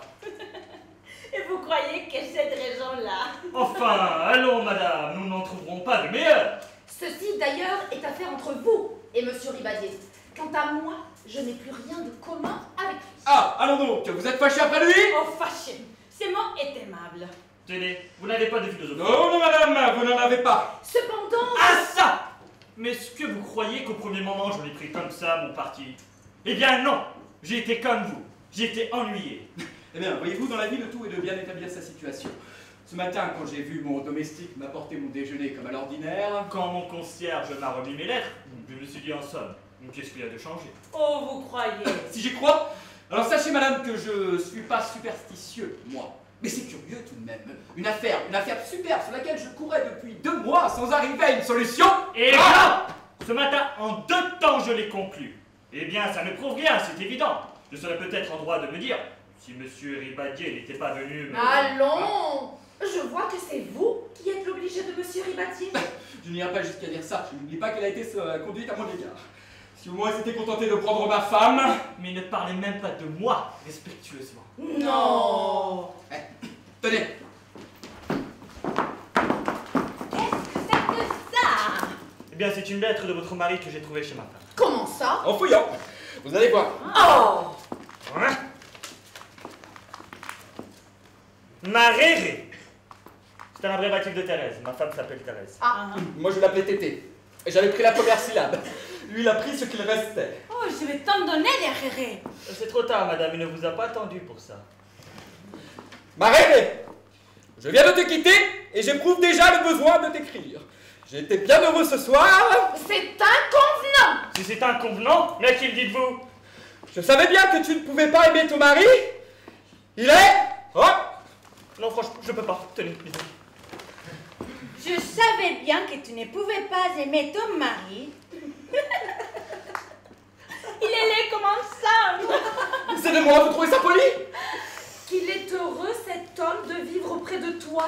C: Et vous croyez que cette raison-là?
N: Enfin, allons madame, nous n'en trouverons pas de meilleur.
C: Ceci d'ailleurs est affaire entre vous et monsieur Ribadier. Quant à moi, je n'ai plus rien de commun avec lui.
O: Ah, allons donc, vous êtes fâché après lui?
C: Oh, fâché. Ces mots est aimable.
N: Tenez, vous n'avez pas de philosophie.
O: Non, madame, vous n'en avez pas.
C: Cependant...
N: Ah ça! Mais est-ce que vous croyez qu'au premier moment j'en ai pris comme ça mon parti? Eh bien non! J'ai été comme vous. J'ai été ennuyé.
O: Eh bien, voyez-vous, dans la vie, le tout est de bien établir sa situation. Ce matin, quand j'ai vu mon domestique m'apporter mon déjeuner comme à l'ordinaire...
N: Quand mon concierge m'a remis mes lettres, je me suis dit en somme, qu'est-ce qu'il y a de changé?
C: Oh, vous croyez?
O: Si j'y crois, alors sachez, madame, que je suis pas superstitieux, moi. Mais c'est curieux tout de même. Une affaire super sur laquelle je courais depuis 2 mois sans arriver à une solution.
N: Et là, ce matin, en 2 temps, je l'ai conclu. Eh bien, ça ne prouve rien, c'est évident. Je serais peut-être en droit de me dire, si monsieur Ribadier n'était pas venu me...
C: Allons! Je vois que c'est vous qui êtes l'obligé de monsieur Ribadier.
O: Je n'irai pas jusqu'à dire ça. Je n'oublie pas qu'elle a été conduite à mon égard. Si au moins elle s'était contentée de prendre ma femme...
N: Mais ne parlez même pas de moi, respectueusement.
C: Non!
O: Tenez.
C: Qu'est-ce que c'est que ça?
N: Eh bien, c'est une lettre de votre mari que j'ai trouvée chez ma femme.
C: Comment ça?
O: En fouillant. Vous allez voir.
C: Oh!
N: Hein? Ma Réré. C'est un abréviatif de Thérèse. Ma femme s'appelle Thérèse.
O: Moi, je l'appelais Tété. Et j'avais pris la première syllabe. Lui, il a pris ce qu'il restait.
C: Oh, je vais t'en donner des Réré.
N: C'est trop tard, madame. Il ne vous a pas attendu pour ça.
O: Ma Réré, je viens de te quitter et j'éprouve déjà le besoin de t'écrire. J'ai été bien heureux ce soir.
C: C'est inconvenant.
N: Si c'est inconvenant, mais à qui le dites-vous?
O: Je savais bien que tu ne pouvais pas aimer ton mari. Il est... Oh!
N: Non, franchement, je peux pas. Tenez, lisez.
P: Je savais bien que tu ne pouvais pas aimer ton mari. Il est laid comme un sang.
O: C'est de moi, vous trouvez ça poli?
C: Qu'il est heureux cet homme de vivre auprès de toi.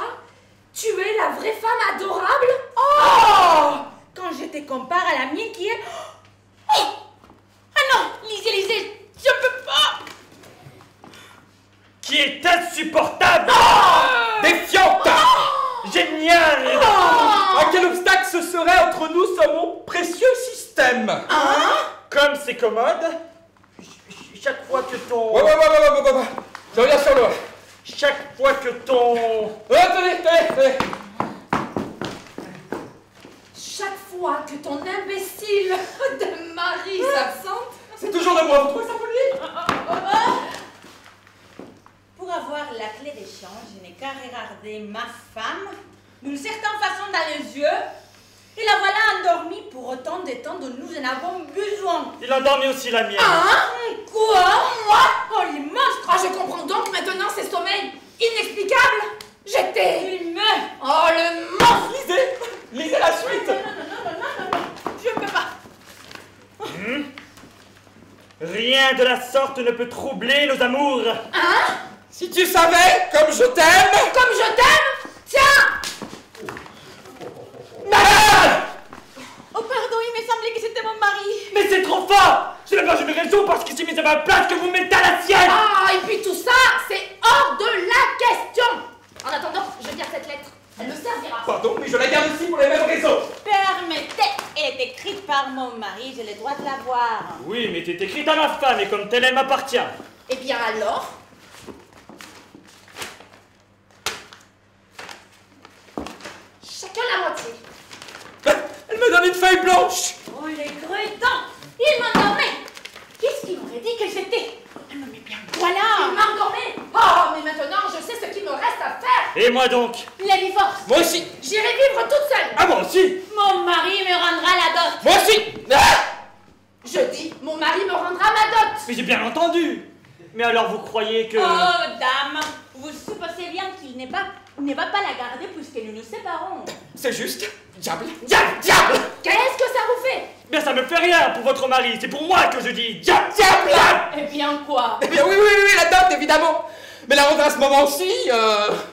C: Tu es la vraie femme adorable.
P: Oh! Quand je te compare à la mienne qui est... Oh! Ah non, lisez, je peux pas.
N: Qui est insupportable.
O: Défiante.
N: Génial.
O: À quel obstacle ce serait entre nous, ce mon précieux système?
N: Comme c'est commode, chaque fois que ton...
O: Ouais. Je reviens sur le...
N: Chaque fois que ton...
O: Tenez.
C: Chaque fois que ton imbécile de mari s'absente...
O: C'est toujours de moi, vous trouvez ça poli?
P: Pour avoir la clé d'échange, je n'ai qu'à regarder ma femme d'une certaine façon dans les yeux et la voilà endormie pour autant de temps dont nous en avons besoin.
N: Il a endormi aussi la mienne.
P: Quoi? Moi?
C: Oh, les monstres! Ah, je comprends donc maintenant ces sommeils inexplicables. J'étais...
P: Il me...
C: Oh, le monstre!
O: Lisez la suite.
P: Non, je ne peux pas.
N: Rien de la sorte ne peut troubler nos amours.
O: Si tu savais comme je t'aime...
C: Comme je t'aime? Tiens!
P: Oh pardon, il me semblait que c'était mon mari.
N: Mais c'est trop fort. Je n'ai pas une raison parce qu'il s'est mis à ma place que vous mettez à la sienne.
C: Ah, et puis tout ça, c'est hors de la question. En attendant, je garde cette lettre. Elle me servira.
O: Pardon, mais je la garde aussi pour les mêmes raisons.
P: Permettez, elle est écrite par mon mari, j'ai le droit de la voir.
N: Oui, mais t'es écrite à ma femme et comme telle, elle m'appartient.
C: Eh bien alors... Chacun la moitié.
O: Elle me donne une feuille blanche.
P: Oh, les gredins! Il m'endormait! Qu'est-ce qu'il m'aurait dit que j'étais? Mais bien, voilà!
C: Il m'a endormi. Oh, mais maintenant, je sais ce qu'il me reste à faire.
N: Et moi donc?
P: Le divorce!
O: Moi aussi.
C: J'irai vivre toute seule.
N: Ah, moi aussi.
P: Mon mari me rendra la dot!
O: Moi aussi.
C: Je dis, mon mari me rendra ma dot.
N: Mais j'ai bien entendu. Mais alors vous croyez que...
P: Oh, dame! Vous supposez bien qu'il ne va pas la garder puisque nous nous séparons.
O: C'est juste. Diable.
C: Qu'est-ce que ça vous fait?
N: Bien, ça me fait rien pour votre mari. C'est pour moi que je dis diable.
C: Eh bien quoi?
O: Eh bien oui, la dot, évidemment. Mais la rendre à ce moment-ci,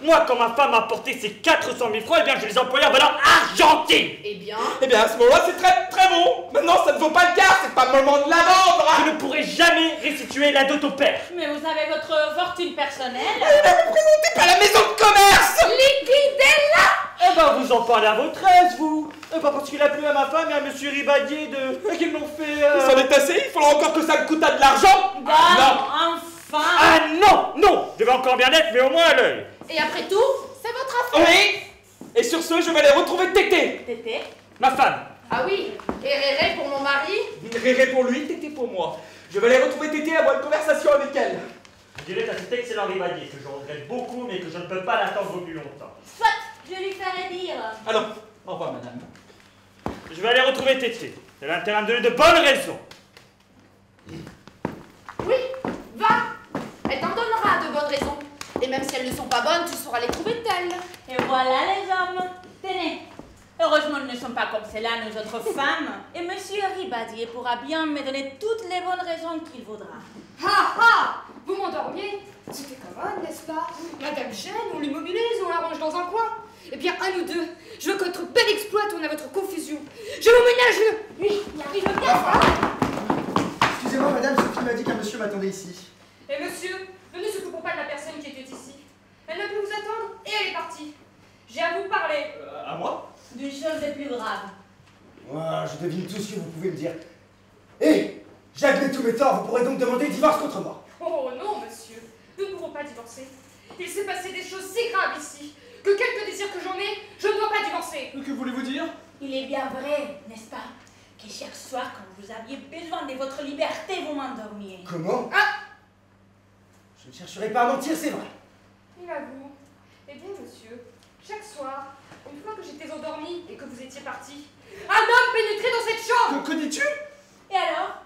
N: Moi, quand ma femme m'a apporté ces 400 000 francs, eh bien, je les employais en valeur argentine.
C: Eh bien,
O: à ce moment-là, c'est très, très bon. Maintenant, ça ne vaut pas le quart, c'est pas le moment de la vendre.
N: Je ne pourrai jamais restituer la dot au père.
P: Mais vous avez votre fortune personnelle.
O: Ne représentez pas la maison de commerce.
C: liquidez-la.
N: Eh ben, vous en parlez à votre aise, vous. Pas parce qu'il a plu à ma femme et à monsieur Ribadier qu'ils m'ont fait...
O: Ça en est assez, il faudra encore que ça me coûte de l'argent.
P: Enfin.
N: Ah non. Je vais encore bien être, mais au moins à l'œil.
C: Et après tout, c'est votre affaire.
O: Oui. Et sur ce, je vais aller retrouver Tété.
P: Tété?
N: Ma femme.
C: Ah oui, et Réré pour mon mari.
O: Réré pour lui, Tété pour moi. Je vais aller retrouver Tété et avoir une conversation avec elle.
N: Je dirais à cet excellent Ribadier que je regrette beaucoup, mais que je ne peux pas l'attendre plus longtemps.
P: Soit, je lui ferai dire.
O: Alors, au revoir, madame.
N: Je vais aller retrouver Tété. Elle a intérêt à me donner de bonnes raisons.
C: Oui, va. Elle t'en donnera de bonnes raisons. Et
H: même si elles ne sont pas bonnes, tu sauras les trouver telles.
P: Et voilà les hommes. Tenez. Heureusement, nous ne sommes pas comme cela, nous autres femmes. Et monsieur Ribadier pourra bien me donner toutes les bonnes raisons qu'il voudra.
M: Ah ah! Vous m'endormiez? C'était commode, n'est-ce pas? Madame gêne, on l'immobilise, on l'arrange dans un coin. Eh bien, à nous deux, je veux que votre bel exploit tourne à votre confusion. Je vous ménage le... Oui, il arrive bien ça.
L: Excusez-moi, madame, Sophie m'a dit qu'un monsieur m'attendait ici.
M: Et monsieur, nous ne nous occupons pas de la personne qui était ici. Elle n'a pu vous attendre et elle est partie. J'ai à vous parler.
I: À moi?
P: D'une chose de plus grave.
L: Moi, je devine tout ce que vous pouvez me dire. Et j'admets tous mes torts, vous pourrez donc demander divorce contre moi.
M: Oh non, monsieur, nous ne pourrons pas divorcer. Il s'est passé des choses si graves ici que quelque désir que j'en ai, je ne dois pas divorcer.
I: Que voulez-vous dire?
P: Il est bien vrai, n'est-ce pas, que chaque soir, quand vous aviez besoin de votre liberté, vous m'endormiez.
L: Comment? Ah! Je ne chercherai pas à mentir, c'est vrai.
M: Il avoue. Eh bien, monsieur, chaque soir, une fois que j'étais endormie et que vous étiez parti, un homme pénétrait dans cette chambre.
I: Que dis-tu?
P: Et alors,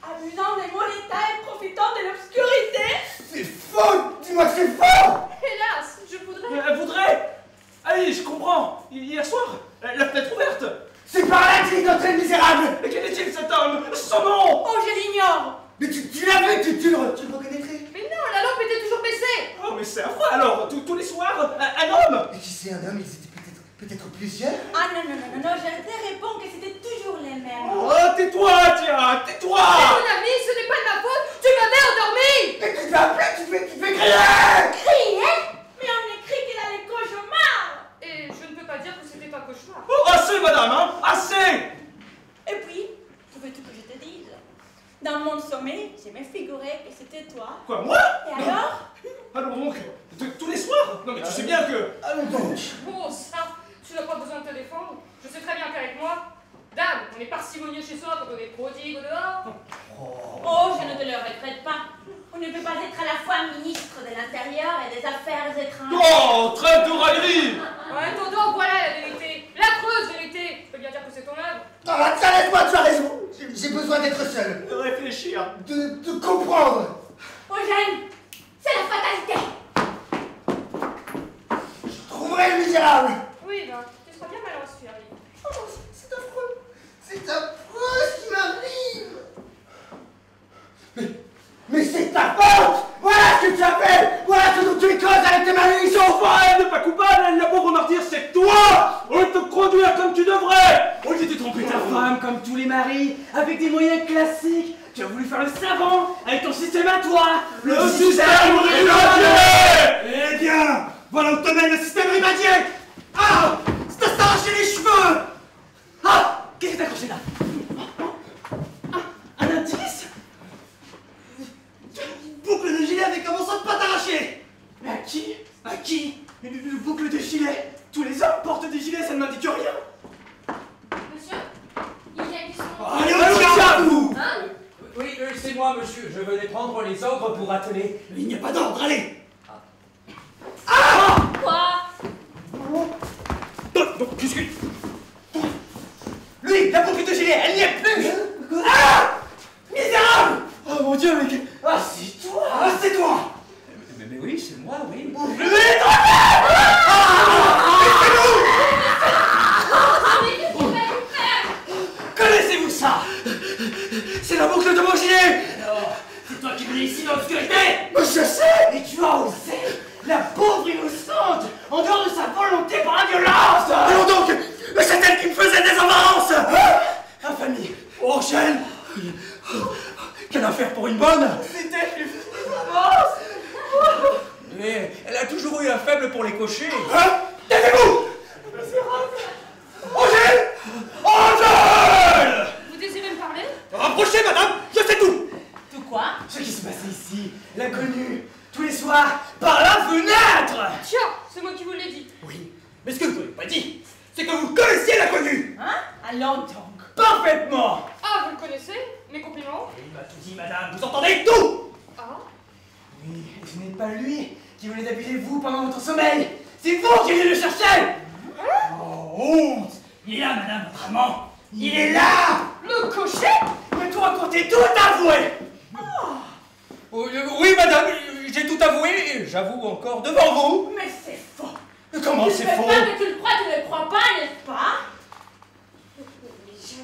P: amusant de mon état et profitant de l'obscurité?
L: C'est faux! Dis-moi que c'est faux!
M: Hélas, je voudrais...
I: Elle voudrait? Allez, je comprends. Hier soir, la fenêtre ouverte.
L: C'est par là qu'il est entré, le misérable!
I: Mais quel est-il cet homme? Son nom?
P: Oh, je l'ignore!
L: Mais tu l'as vu, tu le reconnaîtrais?
M: Mais non, la lampe était toujours baissée.
I: Oh, mais c'est affreux alors. Tous les soirs, un homme.
L: Et qui c'est un homme? Ils étaient peut-être plusieurs?
P: Ah non, je te réponds que c'était toujours les mêmes.
I: Oh, tais-toi, tiens, tais-toi.
M: Mais mon ami, ce n'est pas de ma faute, tu m'avais endormi.
L: Mais tu vas appeler, tu fais crier!
P: Crier? Mais on écrit qu'il a les cauchemars.
M: Et je ne peux pas dire que c'était un cauchemar.
I: Oh, assez, madame, hein, assez.
P: Et puis, que veux-tu que je te dise? Dans mon sommeil, je me figurais que c'était toi.
I: Quoi, moi?
P: Et alors?
I: Alors donc, tous les soirs? Non mais tu sais bien que...
L: Allons donc.
M: Bon, ça, tu n'as pas besoin de te défendre. Je sais très bien qu'avec moi, dame, on est parcimonieux chez soi quand on est prodigue au dehors.
P: Oh, je ne te le regrette pas. On ne peut pas être à la fois ministre de l'Intérieur et des Affaires étrangères.
I: Oh, trêve de raillerie.
M: En attendant, voilà la vérité, l'affreuse vérité. Je peux bien dire que c'est ton œuvre.
L: Ah, ça laisse-moi, tu as raison. J'ai besoin d'être seul.
I: De réfléchir.
L: De comprendre.
P: Eugène, c'est la fatalité.
L: Je trouverai le misérable.
M: Oui, ben, tu seras bien malheureux si tu y arrives.
L: Oh, c'est affreux. C'est affreux ce qui m'arrive. Mais c'est ta faute. Voilà ce que tu as fait. Voilà ce dont tu es cause avec tes malices.
I: Enfin, elle n'est pas coupable, elle n'a pas remarquer, c'est toi. On te conduire comme tu devrais. Au lieu de tromper ta femme comme tous les maris, avec des moyens classiques. Tu as voulu faire le savant avec ton système à toi. Le système Ribadier.
L: Eh bien, voilà où te mène le système Ribadier. Ah, c'est à s'arracher les cheveux.
I: Ah, qu'est-ce que t'as accroché là? Un indice?
L: Boucle de gilet avec un morceau de pâte arraché.
I: Mais à qui? À qui? Une boucle de gilet? Tous les hommes portent des gilets, ça ne m'indique rien.
B: Monsieur, il y a du son.
I: Allez, à vous!
B: Hein?
G: Oui, c'est moi, monsieur. Je venais prendre les ordres pour atteler.
L: Il n'y a pas d'ordre, allez.
B: Quoi?
I: Qu'est-ce que...
L: Lui, la boucle de gilet, elle n'y est plus. Ah, misérable.
I: Oh mon Dieu, mais...
L: Ah, c'est toi. Ah, c'est toi.
G: Mais oui, c'est moi, oui.
L: Connaissez-vous ça? C'est la boucle de mon gilet.
G: Alors, c'est toi qui venais ici dans l'obscurité?
L: Mais je sais. Et tu as osé. La pauvre innocente, en dehors de sa volonté par la violence. Allons donc. C'est elle qui me faisait des avances. Infamie. Oh, Eugène. Quelle affaire pour une bonne. C'est elle qui me faisait des avances.
G: Mais elle a toujours eu un faible pour les cochers.
L: Hein? Taisez-vous. Eugène. Eugène.
M: Vous désirez me parler?
L: Rapprochez, madame, je sais tout.
P: Tout quoi?
L: Ce qui se passait ici, l'inconnu, tous les soirs, par la fenêtre.
M: Tiens, c'est moi qui vous l'ai dit.
L: Oui, mais ce que vous n'avez pas dit, c'est que vous connaissiez l'inconnu.
P: Hein? Allons donc.
L: Parfaitement.
M: Ah, vous le connaissez? Mes compliments?
L: Il m'a tout dit, madame, vous entendez tout.
M: Ah?
L: Oui, et ce n'est pas lui qui venait d'abuser vous pendant votre sommeil. C'est vous qui venez le chercher. Oh, honte. Il est là, madame, votre amant. Il est là.
M: Le cocher?
L: Mais tout raconter, tout avouer.
G: Oui, madame, J'ai tout avoué et j'avoue encore devant vous.
P: Mais c'est faux.
G: Comment
P: Tu
G: c'est
P: ne
G: faux?
P: pas que tu le crois, tu ne le crois pas, n'est-ce pas?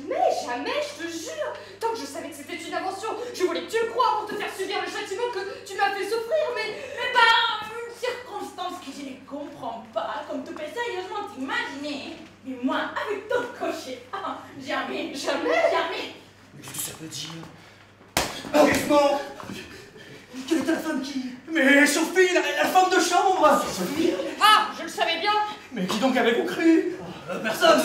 M: Mais jamais, je te jure. Tant que je savais que c'était une invention, je voulais que tu le crois pour te faire subir le châtiment que tu m'as fait souffrir, mais
P: par une circonstance que je ne comprends pas, comme tu peux sérieusement t'imaginer. Mais moi, avec ton cocher, jamais.
E: Mais qu'est-ce que ça veut dire? Heureusement! Quelle était la femme qui...
G: Mais Sophie, la femme de chambre.
E: Sophie?
M: Ah, je le savais bien.
G: Mais qui donc avez-vous cru?
E: Personne!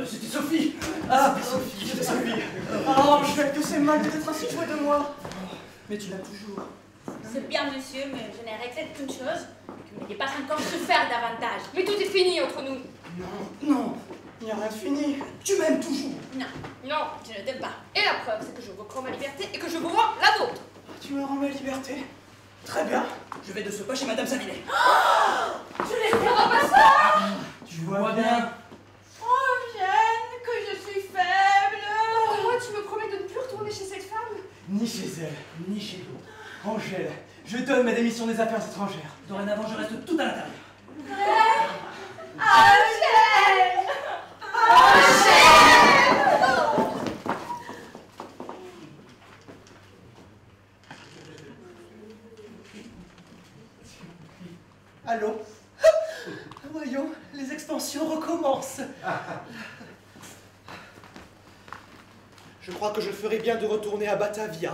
E: C'était Sophie! Ah, Sophie, c'était Sophie! Oh, Angèle, que c'est mal d'être ainsi joué de moi! Mais tu l'as toujours.
P: C'est bien, monsieur, mais je n'ai réglé qu'une chose, que vous n'ayez pas encore souffert davantage.
M: Mais tout est fini entre nous.
E: Non, il n'y a rien de fini. Tu m'aimes toujours.
P: Non, je ne t'aime pas.
M: Et la preuve, c'est que je vous rends ma liberté et que je vous rends la vôtre.
E: Tu me rends ma liberté. Très bien. Je vais de ce pas chez Madame Savinet.
P: Tu n'espères pas ça?
E: Tu vois bien.
P: Oh, Jeanne, que je suis faible.
M: Moi, tu me promets de ne plus retourner chez cette femme?
E: Ni chez elle, ni chez l'autre. Angèle, je donne ma démission des affaires étrangères. Dorénavant, je reste tout à l'intérieur.
P: Angèle!
E: Allô? Voyons, les expansions recommencent. Je crois que je ferais bien de retourner à Batavia.